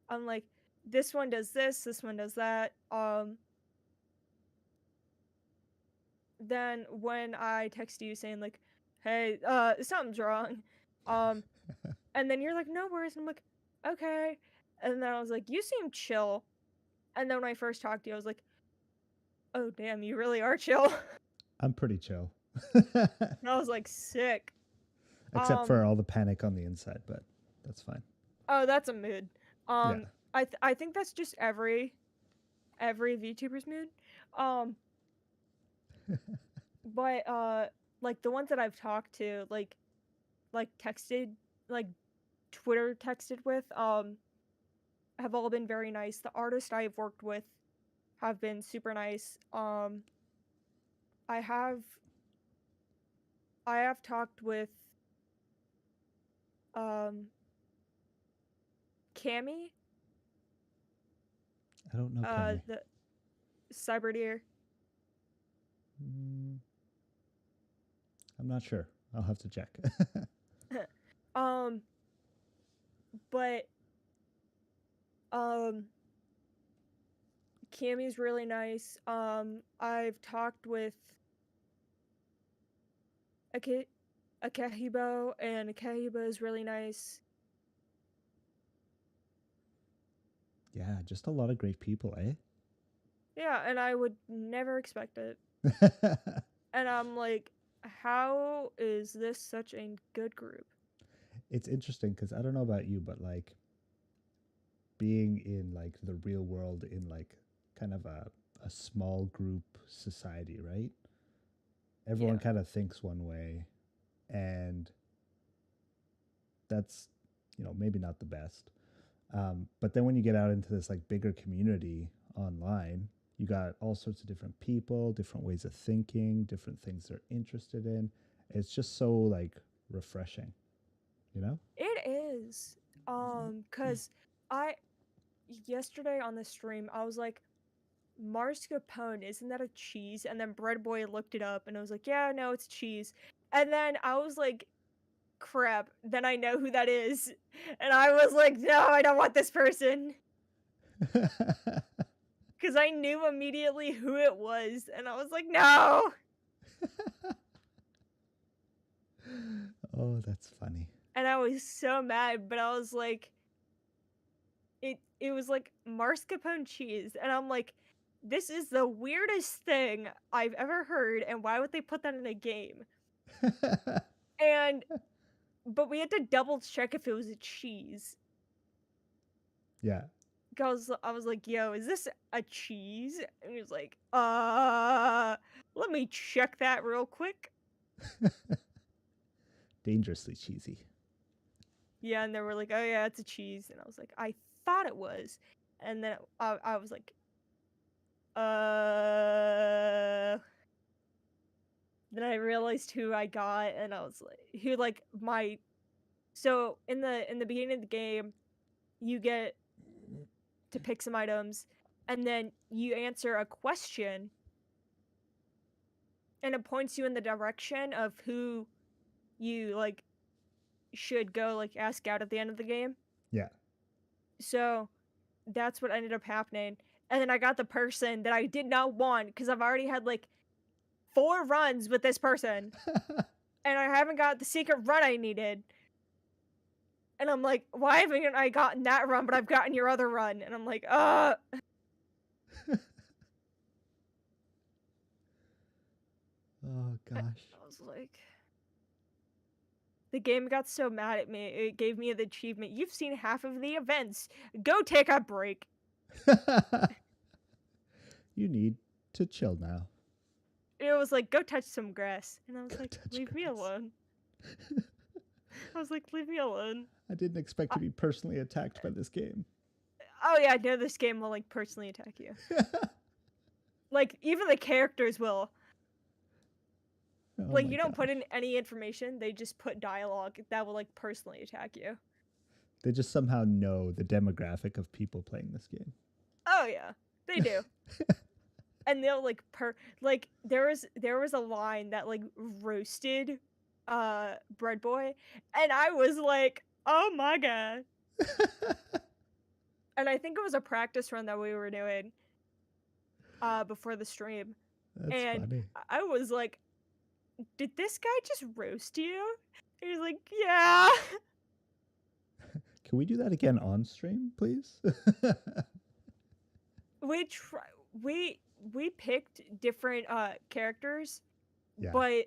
I'm like, this one does this one does that. Then when I text you saying like, hey, something's wrong, um, and then you're like, no worries. And I'm like, okay. And then I was like, you seem chill. And then when I first talked to you, I was like, oh damn, you really are chill. I'm pretty chill. And I was like, sick. Except for all the panic on the inside, but that's fine. Oh, that's a mood. Yeah. I think that's just every VTuber's mood. Um, but like the ones that I've talked to, like like texted, like Twitter texted with, have all been very nice. The artists I've worked with have been super nice. I have talked with Cammy, I don't know Cammy. the Cyber Deer. I'm not sure. I'll have to check. But Cammy's really nice. I've talked with Akahibo, and Akahibo is really nice. Yeah, just a lot of great people, eh? Yeah, and I would never expect it. And I'm like, how is this such a good group? It's interesting because I don't know about you, but like being in like the real world in like kind of a small group society, right? Everyone Yeah. kind of thinks one way, and that's, you know, maybe not the best. But then when you get out into this like bigger community online, you got all sorts of different people, different ways of thinking, different things they're interested in. It's just so like refreshing, you know? It is. Cause yesterday on the stream, I was like, mascarpone, isn't that a cheese? And then Bread Boy looked it up and I was like, yeah, no, it's cheese. And then I was like, crap, then I know who that is. And I was like, no, I don't want this person. Because I knew immediately who it was. And I was like, no. Oh, that's funny. And I was so mad, but I was like, it was like mascarpone cheese. And I'm like, this is the weirdest thing I've ever heard, and why would they put that in a game? But we had to double check if it was a cheese. Yeah. Because I was like, yo, is this a cheese? And he was like, let me check that real quick. Dangerously cheesy. Yeah, and they were like, oh yeah, it's a cheese. And I was like, I thought it was. And then I was like, then I realized who I got, and I was like, who like my. So in the beginning of the game, you get to pick some items, and then you answer a question, and it points you in the direction of who you like should go like ask out at the end of the game. Yeah. So that's what ended up happening. And then I got the person that I did not want because I've already had like 4 runs with this person. And I haven't got the secret run I needed. And I'm like, why haven't I gotten that run, but I've gotten your other run? And I'm like, Oh gosh. I was like, the game got so mad at me, it gave me the achievement. You've seen half of the events. Go take a break. You need to chill now. It was like, go touch some grass. And I was Go like, touch leave me grass. alone. I was like, leave me alone. I didn't expect to be personally attacked by this game. Oh yeah, no, this game will like personally attack you. Like, even the characters will. Oh Like, my you don't put gosh. in any information, they just put dialogue that will like personally attack you. They just somehow know the demographic of people playing this game. Oh yeah, they do. And they'll like there was a line that like roasted Bread Boy, and I was like, oh my god. And I think it was a practice run that we were doing before the stream. That's And funny. I was like, did this guy just roast you? He was like, yeah. Can we do that again on stream, please? We picked different characters, Yeah. but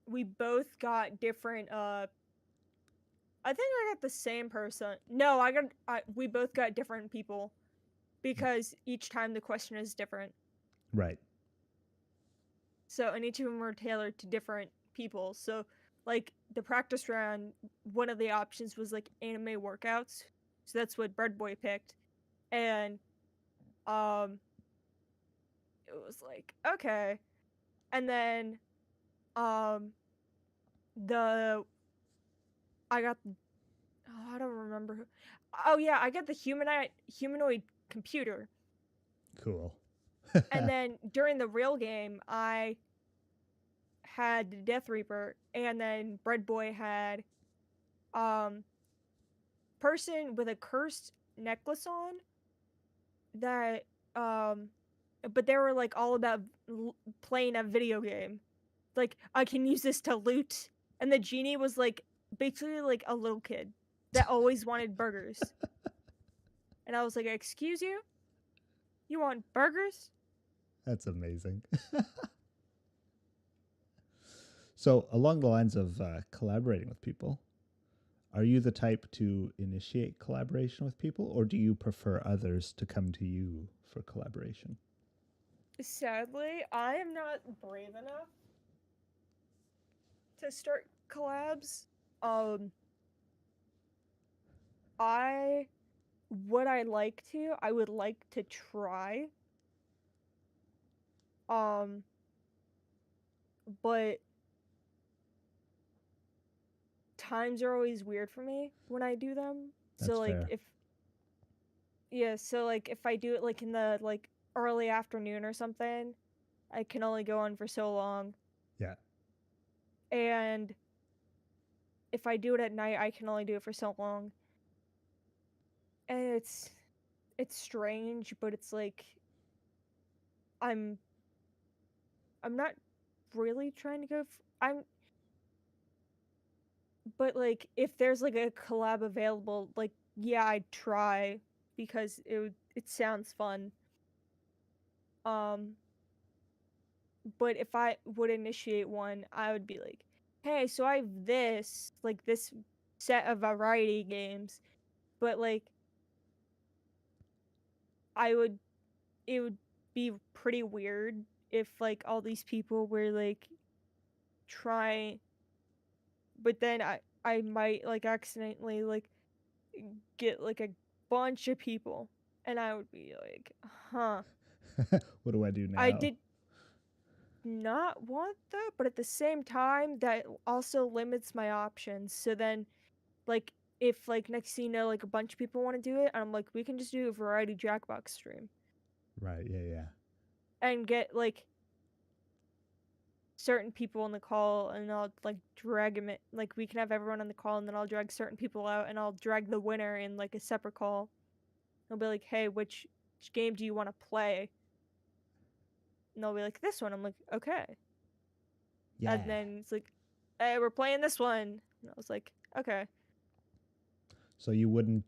we both got different I think I got the same person. No, we both got different people because each time the question is different. Right. So, and each of them were tailored to different people. So like the practice round, one of the options was like anime workouts. So that's what Bread Boy picked. And it was like, okay. And then the I got I don't remember. Oh yeah, I got the humanoid computer. Cool. And then during the real game, I had the Death Reaper, and then Bread Boy had person with a cursed necklace on that but they were like all about playing a video game. Like I can use this to loot, and the genie was like basically like a little kid that always wanted burgers. And I was like, "Excuse you? You want burgers?" That's amazing. So, along the lines of collaborating with people, are you the type to initiate collaboration with people, or do you prefer others to come to you for collaboration? Sadly, I am not brave enough to start collabs. I I would like to try. Um, but times are always weird for me when I do them. That's So like fair. if I do it like in the like early afternoon or something, I can only go on for so long. Yeah. And if I do it at night, I can only do it for so long. And it's strange, but it's like I'm I'm not really trying to go I'm but like if there's like a collab available, like yeah, I'd try because it sounds fun. Um but if I would initiate one, I would be like, "Hey, so I have this set of variety games, but like I would it would be pretty weird if like all these people were like try but then I might like accidentally like get like a bunch of people and I would be like, "Huh. What do I do I now? did not want that, but at the same time that also limits my options." So then like if like next thing you know like a bunch of people want to do it, I'm like we can just do a variety Jackbox stream Right. Yeah. Yeah. and get like certain people on the call and I'll like drag them like we can have everyone on the call and then I'll drag certain people out and I'll drag the winner in like a separate call. I'll be like, "Hey, which game do you want to play?" And they'll be like, "This one." I'm like, "Okay." And Yeah. then it's like, "Hey, we're playing this one." And I was like, "Okay." So you wouldn't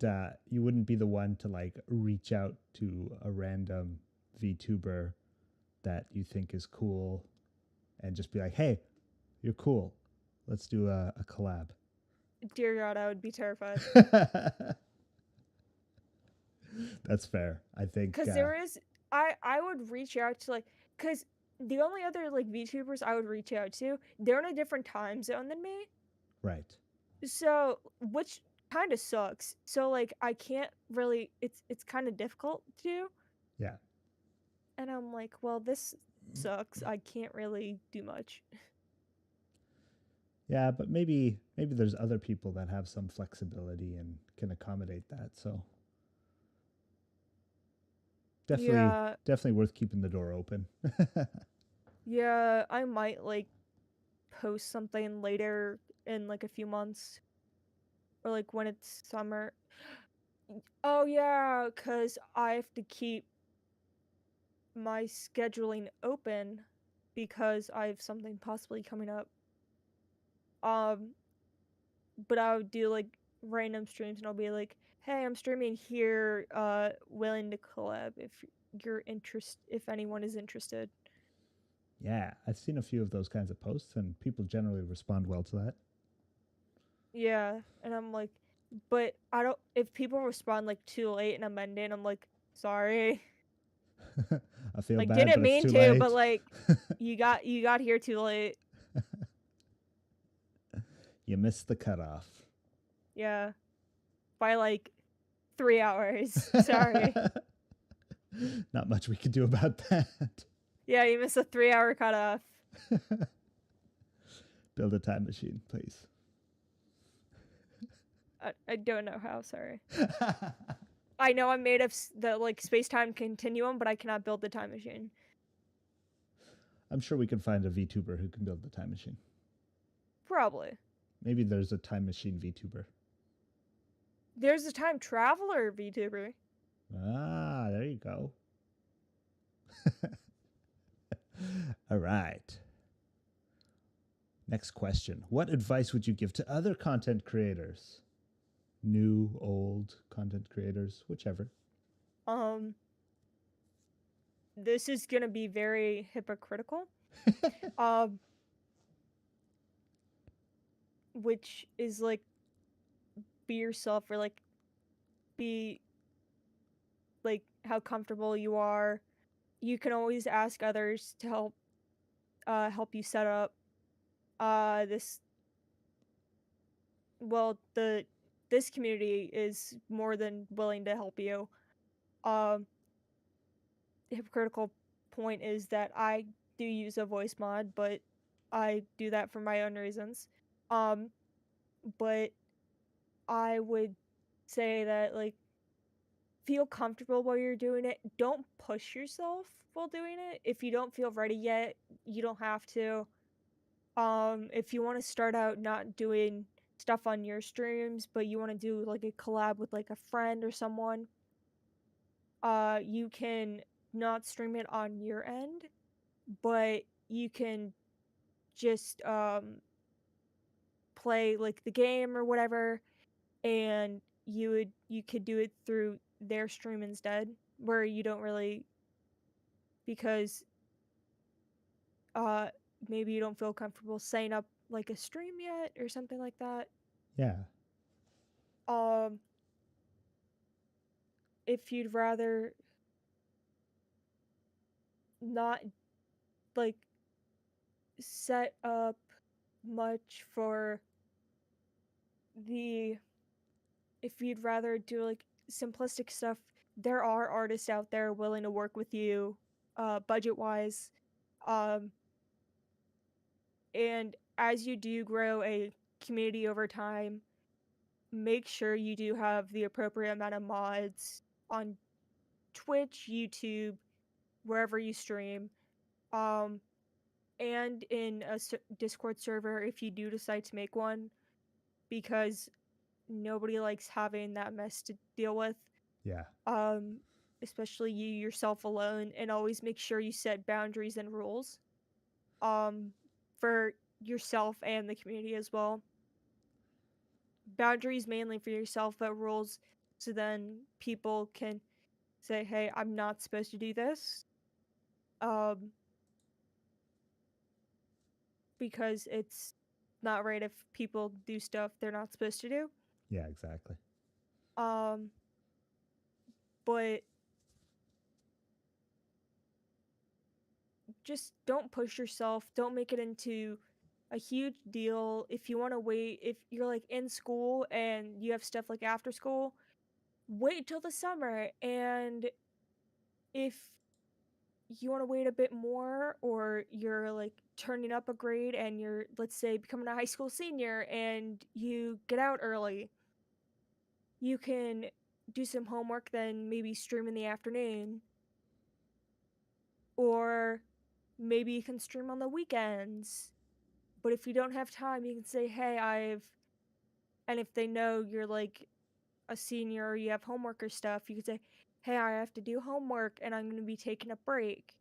be the one to like reach out to a random VTuber that you think is cool and just be like, "Hey, you're cool. Let's do a collab." Dear God, I would be terrified. That's fair. I think. Cause there is I would reach out to like cause the only other like VTubers I would reach out to, they're in a different time zone than me. Right. So which kind of sucks. So like I can't really it's kind of difficult to do. Yeah. And I'm like, well, this sucks. I can't really do much. Yeah, but maybe there's other people that have some flexibility and can accommodate that. So definitely Yeah, definitely worth keeping the door open. yeah, I might like post something later in like a few months or like when it's summer. Oh yeah, cuz I have to keep my scheduling open because I have something possibly coming up. Um but I would do like random streams and I'll be like, "Hey, I'm streaming here, willing to collab if anyone is interested." Yeah, I've seen a few of those kinds of posts and people generally respond well to that. Yeah, and I'm like, but I don't if people respond like too late and I'm ending, I'm like, "Sorry." I feel Like bad, didn't but it's mean too to, but late. like you got here too late. You missed the cutoff. Yeah. By like 3 hours. Sorry. Not much we could do about that. Yeah, you missed a 3-hour cutoff. Build a time machine, please. I don't know how, sorry. I know I'm made of the like space-time continuum, but I cannot build the time machine. I'm sure we can find a VTuber who can build the time machine. Probably. Maybe there's a time machine VTuber. There's a time traveler VTuber. Ah, there you go. All right. Next question. What advice would you give to other content creators? New, old content creators, whichever. This is gonna be very hypocritical. Which is like be yourself, or like be like how comfortable you are. You can always ask others to help you set up this this community is more than willing to help you. The hypocritical point is that I do use a voice mod, but I do that for my own reasons. But I would say that like feel comfortable while you're doing it. Don't push yourself while doing it. If you don't feel ready yet, you don't have to. If you want to start out not doing stuff on your streams, but you want to do like a collab with like a friend or someone, you can not stream it on your end, but you can just play like the game or whatever, and you could do it through their stream instead, where you don't really, because maybe you don't feel comfortable setting up like a stream yet or something like that. Yeah. If you'd rather not like set up much for the, if you'd rather do like simplistic stuff, there are artists out there willing to work with you budget wise. And as you do grow a community over time, make sure you do have the appropriate amount of mods on Twitch, YouTube, wherever you stream, and in a Discord server if you do decide to make one, because nobody likes having that mess to deal with. Yeah. Especially you yourself alone, and always make sure you set boundaries and rules for yourself and the community as well. Boundaries mainly for yourself, but rules so then people can say, hey, I'm not supposed to do this. Because it's not right if people do stuff they're not supposed to do. Yeah, exactly. But just don't push yourself. Don't make it into a huge deal. If you want to wait, if you're like in school and you have stuff like after school, wait till the summer. And if you want to wait a bit more, or you're like turning up a grade and you're, let's say, becoming a high school senior and you get out early, you can do some homework, then maybe stream in the afternoon. Or maybe you can stream on the weekends. But if you don't have time, you can say, hey, and if they know you're like a senior or you have homework or stuff, you could say, hey, I have to do homework and I'm going to be taking a break.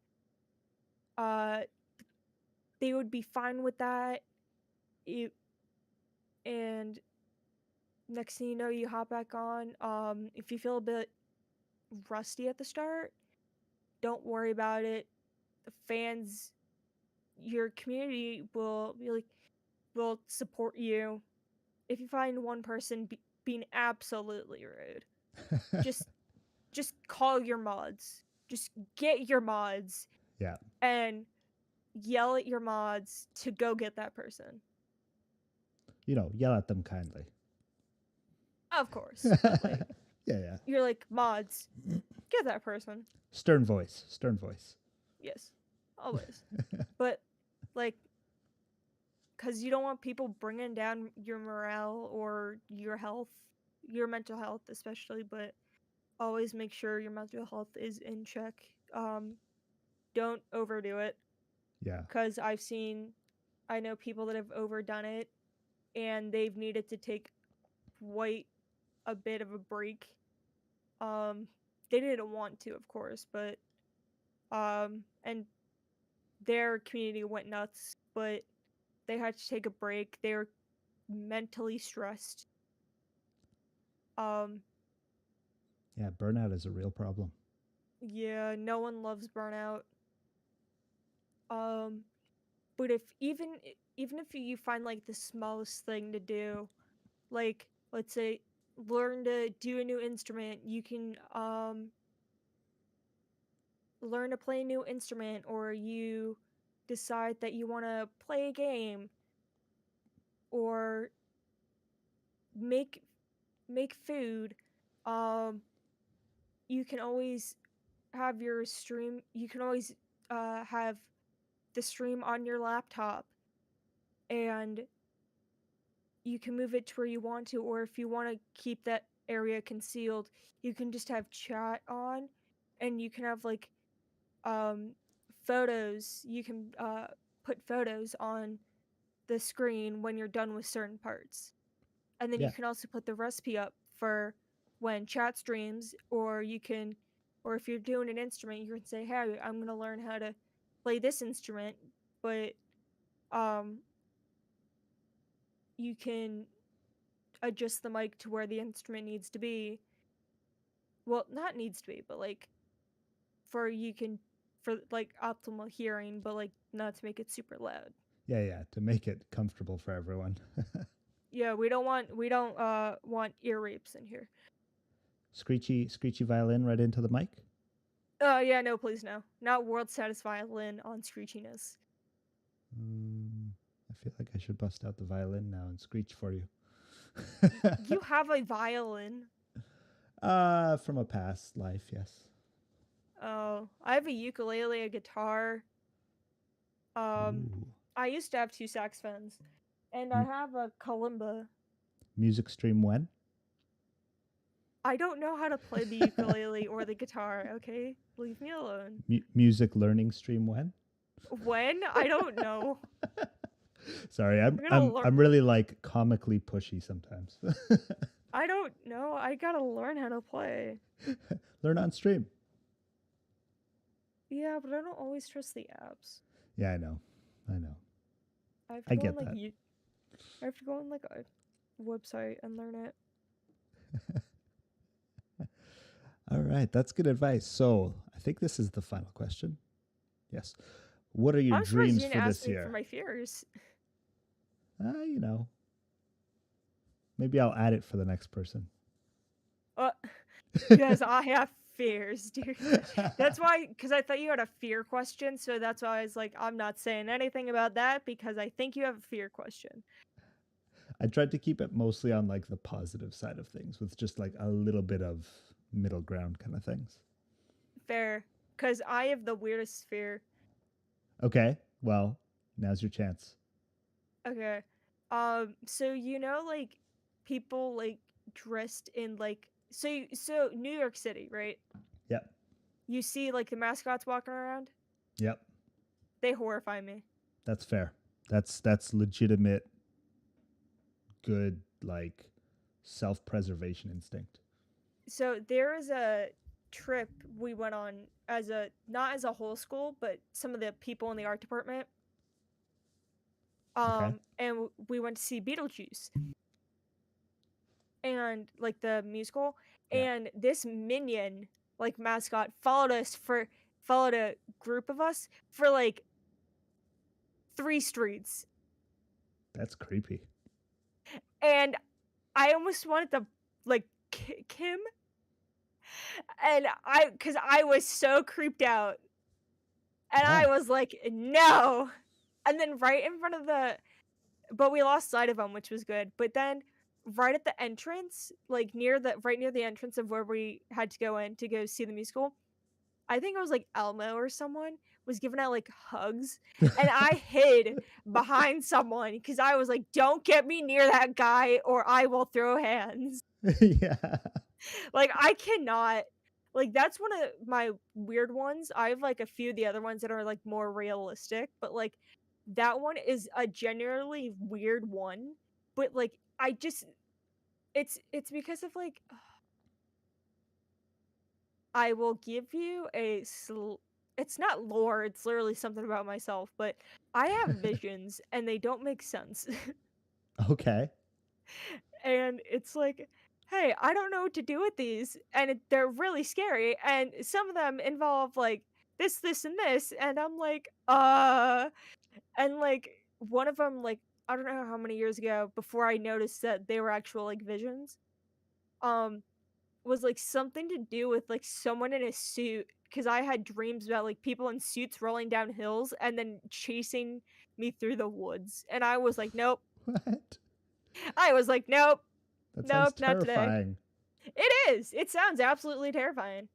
They would be fine with that. And next thing you know, you hop back on. If you feel a bit rusty at the start, don't worry about it. The fans, your community will support you. If you find one person being absolutely rude, just call your mods. Just get your mods. Yeah. And yell at your mods to go get that person. Yell at them kindly. Of course, but like Yeah. you're like, mods, get that person. Stern voice. Yes, always. But like, because you don't want people bringing down your morale or your health, your mental health especially, but always make sure your mental health is in check. Don't overdo it, Yeah. because I know people that have overdone it and they've needed to take quite a bit of a break. They didn't want to, of course, but and their community went nuts, but they had to take a break. They were mentally stressed. Um, Yeah, burnout is a real problem. yeah, no one loves burnout. But even if you find like the smallest thing to do, like let's say learn to do a new instrument, you can learn to play a new instrument, or you decide that you want to play a game, or make food. You can always have your stream. You can always have the stream on your laptop, and you can move it to where you want to, or if you want to keep that area concealed, you can just have chat on, and you can have like photos. You can put photos on the screen when you're done with certain parts, and then Yeah. you can also put the recipe up for when chat streams, or if you're doing an instrument, you can say, hey, I'm going to learn how to play this instrument, but you can adjust the mic to where the instrument needs to be. Well, not needs to be, but like for like optimal hearing, but like not to make it super loud. Yeah, to make it comfortable for everyone. Yeah, we don't want ear rapes in here. Screechy violin right into the mic? Yeah, no, please no. Not world status violin on screechiness. I feel like I should bust out the violin now and screech for you. You have a violin. From a past life, yes. Oh, I have a ukulele, a guitar. Ooh. I used to have 2 saxophones, and I have a kalimba. Music stream when? I don't know how to play the ukulele or the guitar, okay? Leave me alone. Music learning stream when? When? I don't know. Sorry, I'm really like comically pushy sometimes. I don't know. I gotta learn how to play. Learn on stream. Yeah, but I don't always trust the apps. Yeah, I know. I get that. I have to go on like a website and learn it. All right, that's good advice. So I think this is the final question. Yes. What are your dreams for this year? For my fears. Maybe I'll add it for the next person. Because I have fears, dude. That's why, because I thought you had a fear question, so that's why I was like, I'm not saying anything about that because I think you have a fear question. I tried to keep it mostly on like the positive side of things with just like a little bit of middle ground kind of things. Fair, because I have the weirdest fear. Okay, well, now's your chance. Okay, so like people like dressed in like so New York City, right? Yep. You see like the mascots walking around? Yep. They horrify me. That's fair. That's legitimate good like self-preservation instinct. So there is a trip we went on not as a whole school, but some of the people in the art department. Okay. And we went to see Beetlejuice. And like the musical, and this minion like mascot followed a group of us for like 3 streets. That's creepy. And I almost wanted to like kick him, and because I was so creeped out, and I was like, no. And then right in front of but we lost sight of him, which was good. But then right at the entrance, like right near the entrance of where we had to go in to go see the musical, I think it was like Elmo or someone was giving out like hugs, and I hid behind someone because I was like, "Don't get me near that guy, or I will throw hands." Yeah. Like I cannot. Like that's one of my weird ones. I have like a few of the other ones that are like more realistic, but like that one is a genuinely weird one. But like I just it's because of like I will give you it's not lore, it's literally something about myself, but I have visions and they don't make sense. Okay. And it's like, "Hey, I don't know what to do with these." And they're really scary and some of them involve like this and this and I'm like, and like one of them like I don't know how many years ago before I noticed that they were actual like visions. Um was like something to do with like someone in a suit because I had dreams about like people in suits rolling down hills and then chasing me through the woods. And I was like, nope. What? I was like, nope, That sounds nope, not today. terrifying. It is. It sounds absolutely terrifying.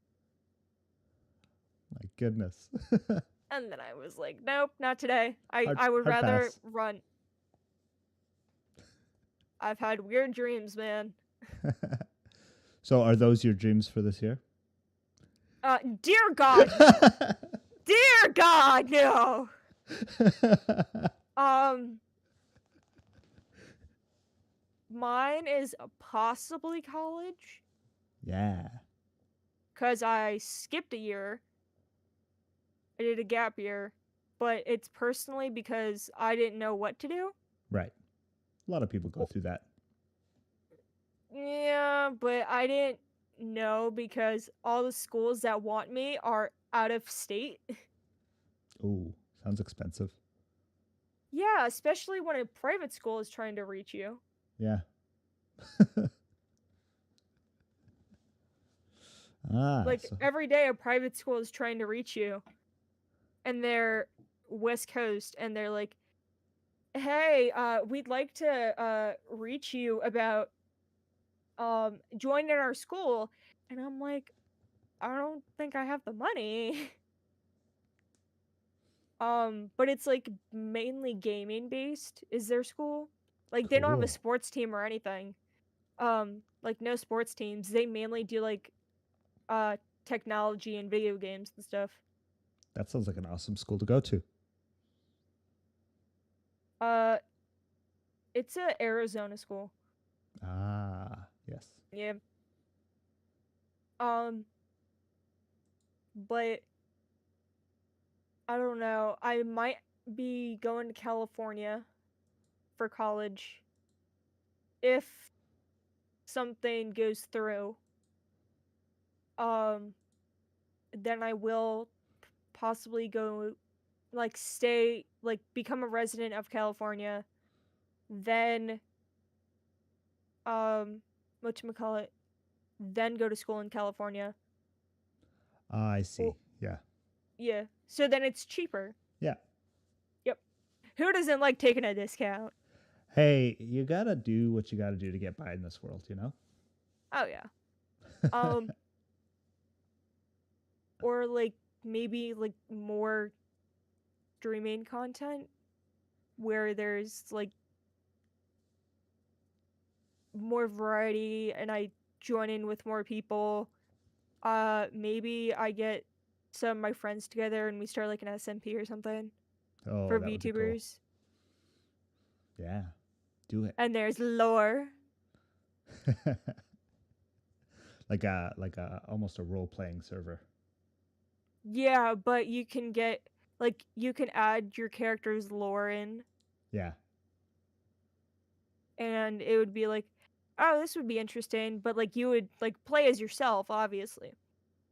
My goodness. And then I was like, nope, not today. hard, I would hard rather pass. run. I've had weird dreams, man. So, are those your dreams for this year? Dear God, no. Dear God, no. Mine is possibly college. Yeah. Because I skipped a year. I did a gap year. But it's personally because I didn't know what to do. Right. A lot of people go through that. Yeah, but I didn't know because all the schools that want me are out of state. Ooh, sounds expensive. Yeah, especially when a private school is trying to reach you. Yeah. Like so every day a private school is trying to reach you. And they're West Coast and they're like, "Hey, we'd like to reach you about joining our school." And I'm like, "I don't think I have the money." But it's like mainly gaming based is their school. Like they don't have a cool. sports team or anything. Like no sports teams. They mainly do like uh technology and video games and stuff. That sounds like an awesome school to go to. Uh it's a Arizona school. Yes. Yeah. Um but I don't know. I might be going to California for college if something goes through. Um then I will possibly go like stay like become a resident of California, then whatchamacallit, then go to school in California. I see. Well, Yeah. yeah. So then it's cheaper. Yeah. Yep. Who doesn't like taking a discount? Hey, you gotta do what you gotta do to get by in this world, you know? Oh yeah. Um or like maybe like more streaming content where there's like more variety and I join in with more people. Maybe I get some of my friends together and we start like an SMP or something Oh, for that would be cool. VTubers. Yeah. Do it. And there's lore. like a almost a role playing server. Yeah, but you can get like you can add your character's lore in Yeah. and it would be like, oh, this would be interesting, but like you would like play as yourself, obviously.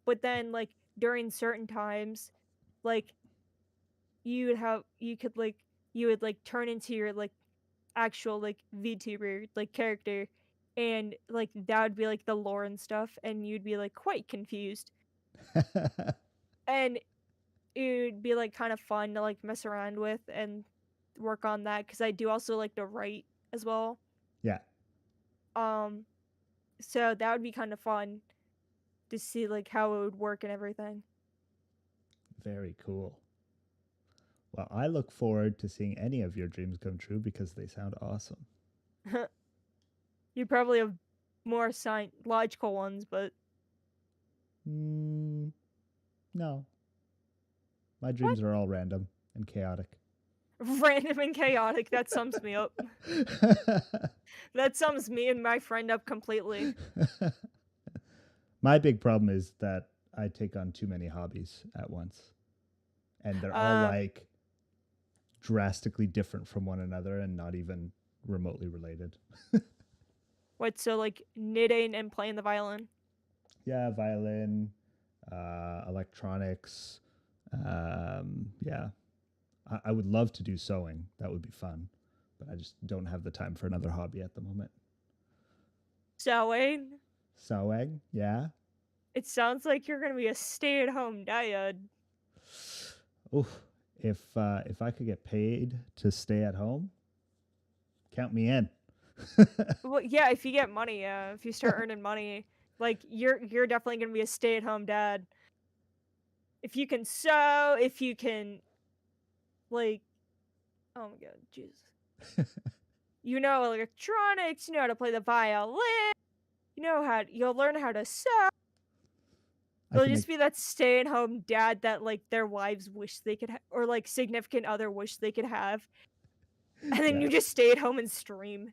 But then like during certain times, like you would like turn into your like actual like VTuber like character and like that would be like the lore and stuff and you'd be like quite confused. And it would be like kind of fun to like mess around with and work on that because I do also like to write as well. Yeah. So that would be kind of fun to see like how it would work and everything. Very cool. Well, I look forward to seeing any of your dreams come true because they sound awesome. You probably have more logical ones, but No. My what? dreams are all random and chaotic. Random and chaotic. That sums me up. That sums me and my friend up completely. My big problem is that I take on too many hobbies at once. And they're all like drastically different from one another and not even remotely related. What, so like knitting and playing the violin? Yeah, violin, electronics. Yeah. I would love to do sewing. That would be fun. But I just don't have the time for another hobby at the moment. Sewing? Sewing, yeah. It sounds like you're gonna be a stay-at-home dad. Oof. If I could get paid to stay at home, count me in. Well, yeah, if you get money, yeah, if you start earning money, like you're definitely gonna be a stay-at-home dad. If you can sew, if you can, like, oh my god, Jesus, you know electronics, you know how to play the violin, you'll learn how to sew. You'll just be that stay-at-home dad that like their wives wish they could, or like significant other wish they could have, and then you just stay at home and stream.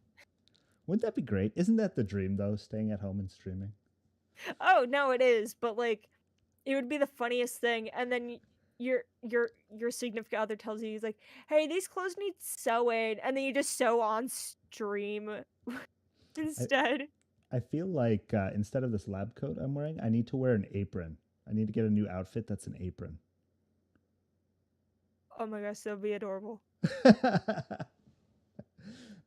Wouldn't that be great? Isn't that the dream though, staying at home and streaming? Oh no, it is, but like, it would be the funniest thing, and then your significant other tells you, he's like, "Hey, these clothes need sewing," and then you just sew on stream instead. I feel like instead of this lab coat I'm wearing, I need to wear an apron. I need to get a new outfit that's an apron. Oh my gosh, that would be adorable.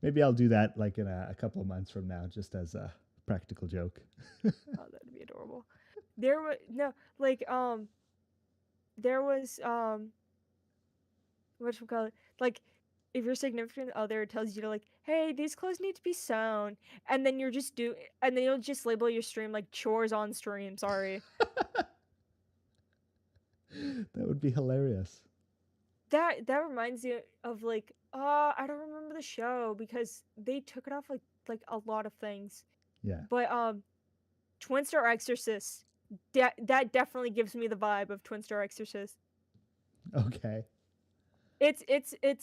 Maybe I'll do that like in a couple of months from now, just as a practical joke. Oh, that'd be adorable. There was whatchamacallit, like, if your significant other tells you to like, "Hey, these clothes need to be sewn," and then and then you'll just label your stream like chores on stream. Sorry. That would be hilarious. That reminds me of like, I don't remember the show because they took it off like a lot of things. Yeah. But Twin Star Exorcist, that definitely gives me the vibe of Twin Star Exorcist. Okay. It's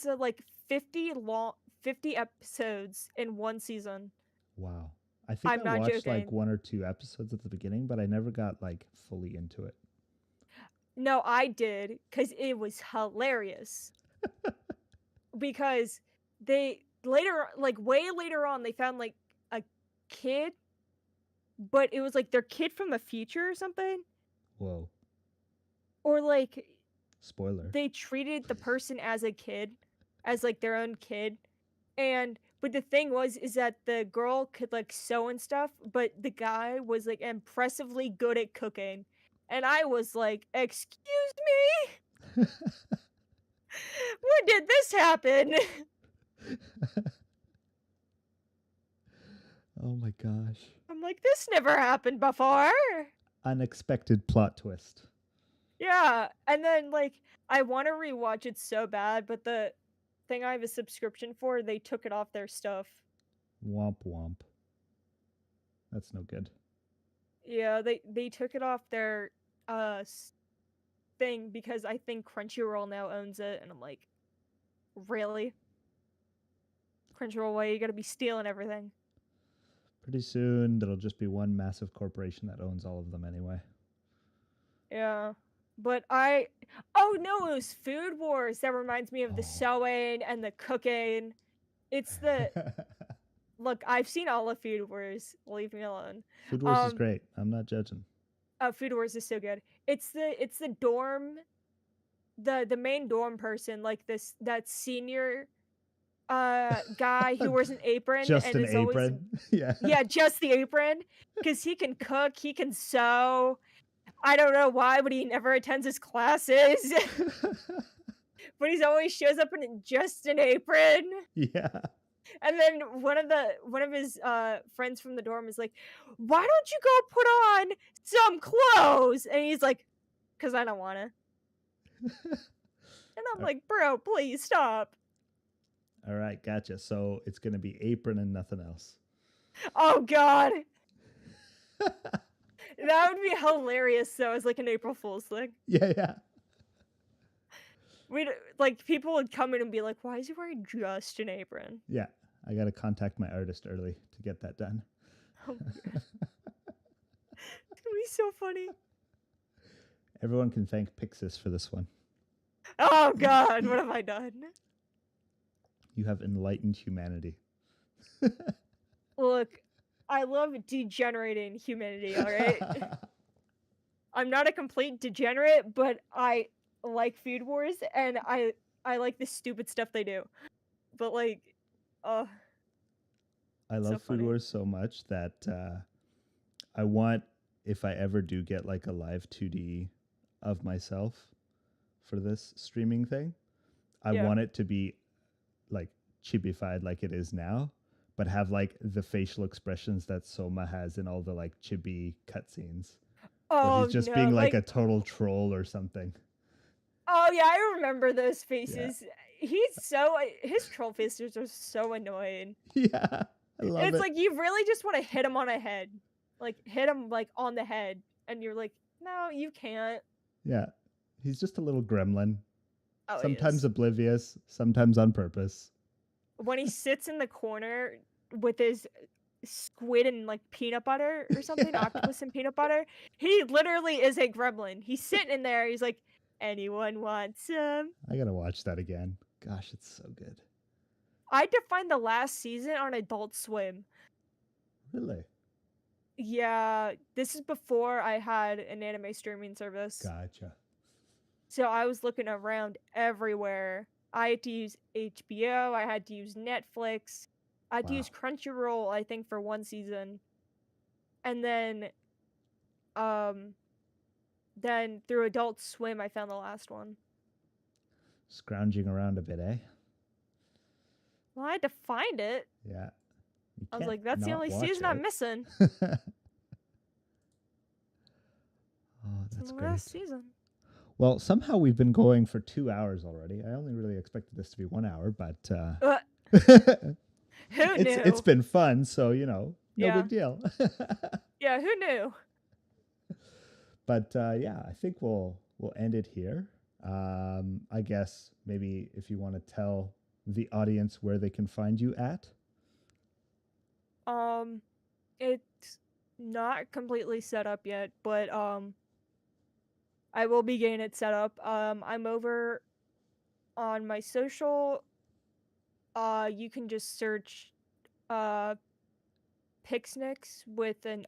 a like 50 episodes in one season. Wow. I think I'm I not watched joking. like 1 or 2 episodes at the beginning, but I never got like fully into it. No, I did, because it was hilarious. Because they way later on, they found like a kid, but it was like their kid from the future or something. Whoa. Or like, spoiler, they treated the person as a kid, as like their own kid. But the thing is that the girl could like sew and stuff, but the guy was like impressively good at cooking. And I was like, "Excuse me? When did this happen?" Oh my gosh. I'm like, "This never happened before." Unexpected plot twist. Yeah, and then like I want to rewatch it so bad, but the thing I have a subscription for, they took it off their stuff. Womp womp. That's no good. Yeah, they took it off their thing because I think Crunchyroll now owns it, and I'm like, really? Crunchyroll, why you gotta be stealing everything? Pretty soon, there'll just be one massive corporation that owns all of them anyway. Yeah. But oh no, it was Food Wars. That reminds me of the sewing and the cooking. It's the look, I've seen all of Food Wars. Leave me alone. Food Wars is great. I'm not judging. Food Wars is so good. It's the dorm, the main dorm person, like that senior guy who wears an apron just and an is apron. Always, yeah, just the apron, because he can cook, he can sew. I don't know why, but he never attends his classes. but he's always shows up in just an apron. Yeah. And then one of his friends from the dorm is like, "Why don't you go put on some clothes?" And he's like, "Cause I don't wanna." And I'm All like, "Bro, please stop." all right, gotcha. So it's gonna be apron and nothing else. Oh god. That would be hilarious though, as like an April Fool's thing. Yeah, yeah. We'd like people would come in and be like, "Why is he wearing just an apron?" Yeah. I gotta contact my artist early to get that done. Oh my god. It's gonna be so funny. Everyone can thank Pixis for this one. Oh god, what have I done? You have enlightened humanity. Look, I love degenerating humanity, alright? I'm not a complete degenerate, but I like Food Wars and I like the stupid stuff they do. But like, uh, I so love Food funny. Wars so much that I want, if I ever do get like a live 2D of myself for this streaming thing, I Yeah. want it to be like chibified like it is now, but have like the facial expressions that Soma has in all the like chibi cutscenes, where Oh he's just no, being like like a total troll or something. oh yeah, I remember those Yeah. faces. He's so his troll faces are so annoying. Yeah. I love It's it. like you really just want to hit him on a head. Like hit him like on the head and you're like, "No, you can't." Yeah. He's just a little gremlin. Oh, he Sometimes is. oblivious, sometimes on purpose. When he sits in the corner with his squid and like peanut butter or something, Yeah. octopus and peanut butter, he literally is a gremlin. He's sitting in there. He's like, "Anyone want some?" I gotta watch that again. Gosh, it's so good. I had to find the last season on Adult Swim. Really? Yeah, this is before I had an anime streaming service. Gotcha. So I was looking around everywhere. I had to use HBO, I had to use Netflix, I had to Wow. use Crunchyroll, I think, for one season. And then through Adult Swim I found the last one. Scrounging around a bit, eh? Well, I had to find it. Yeah. You I was can't like, that's the not only watch season it. I'm missing. Oh, It's that's the great. last season. Well, somehow we've been going for 2 hours already. I only really expected this to be 1 hour, but Who knew? it's been fun, so no Yeah. big deal. Yeah, who knew? But yeah, I think we'll end it here. I guess maybe if you want to tell the audience where they can find you at. It's not completely set up yet, but I will be getting it set up. I'm over on my social. You can just search Pixnix with an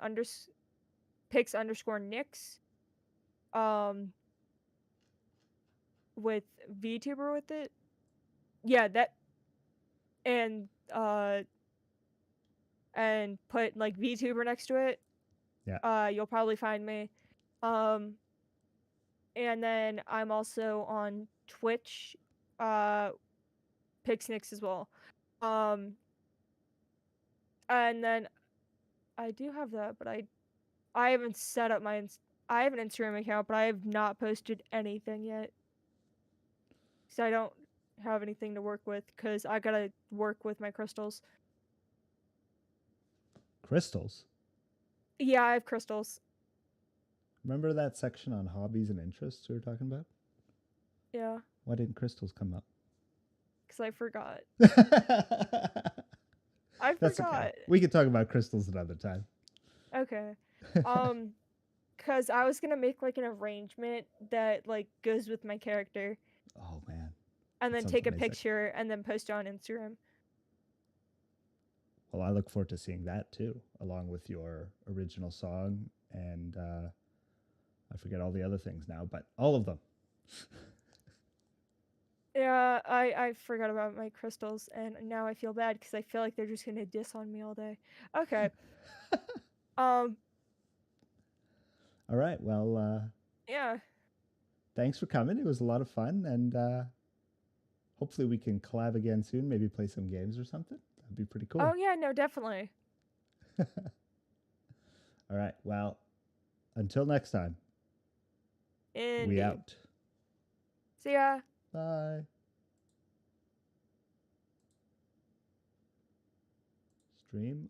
Pix_Nix. With VTuber with it. Yeah, that and put like VTuber next to it. Yeah. You'll probably find me. And then I'm also on Twitch, Pixnix as well. And then I do have that, but I haven't set up I have an Instagram account, but I have not posted anything yet. So I don't have anything to work with because I gotta work with my crystals. Crystals. Yeah, I have crystals. Remember that section on hobbies and interests we were talking about? Yeah, Why didn't crystals come up? because I forgot. That's okay. We can talk about crystals another time. Okay. Cause I was gonna make like an arrangement that like goes with my character. Oh man. And That then sounds take a amazing. picture and then post it on Instagram. Well, I look forward to seeing that too, along with your original song and I forget all the other things now, but all of them. Yeah, I forgot about my crystals and now I feel bad because I feel like they're just gonna diss on me all day. Okay. All right. Well, Yeah. thanks for coming. It was a lot of fun, and hopefully we can collab again soon. Maybe play some games or something. That'd be pretty cool. Oh yeah, no, definitely. All right. Well, until next time, we Indeed. out. See ya. Bye. Stream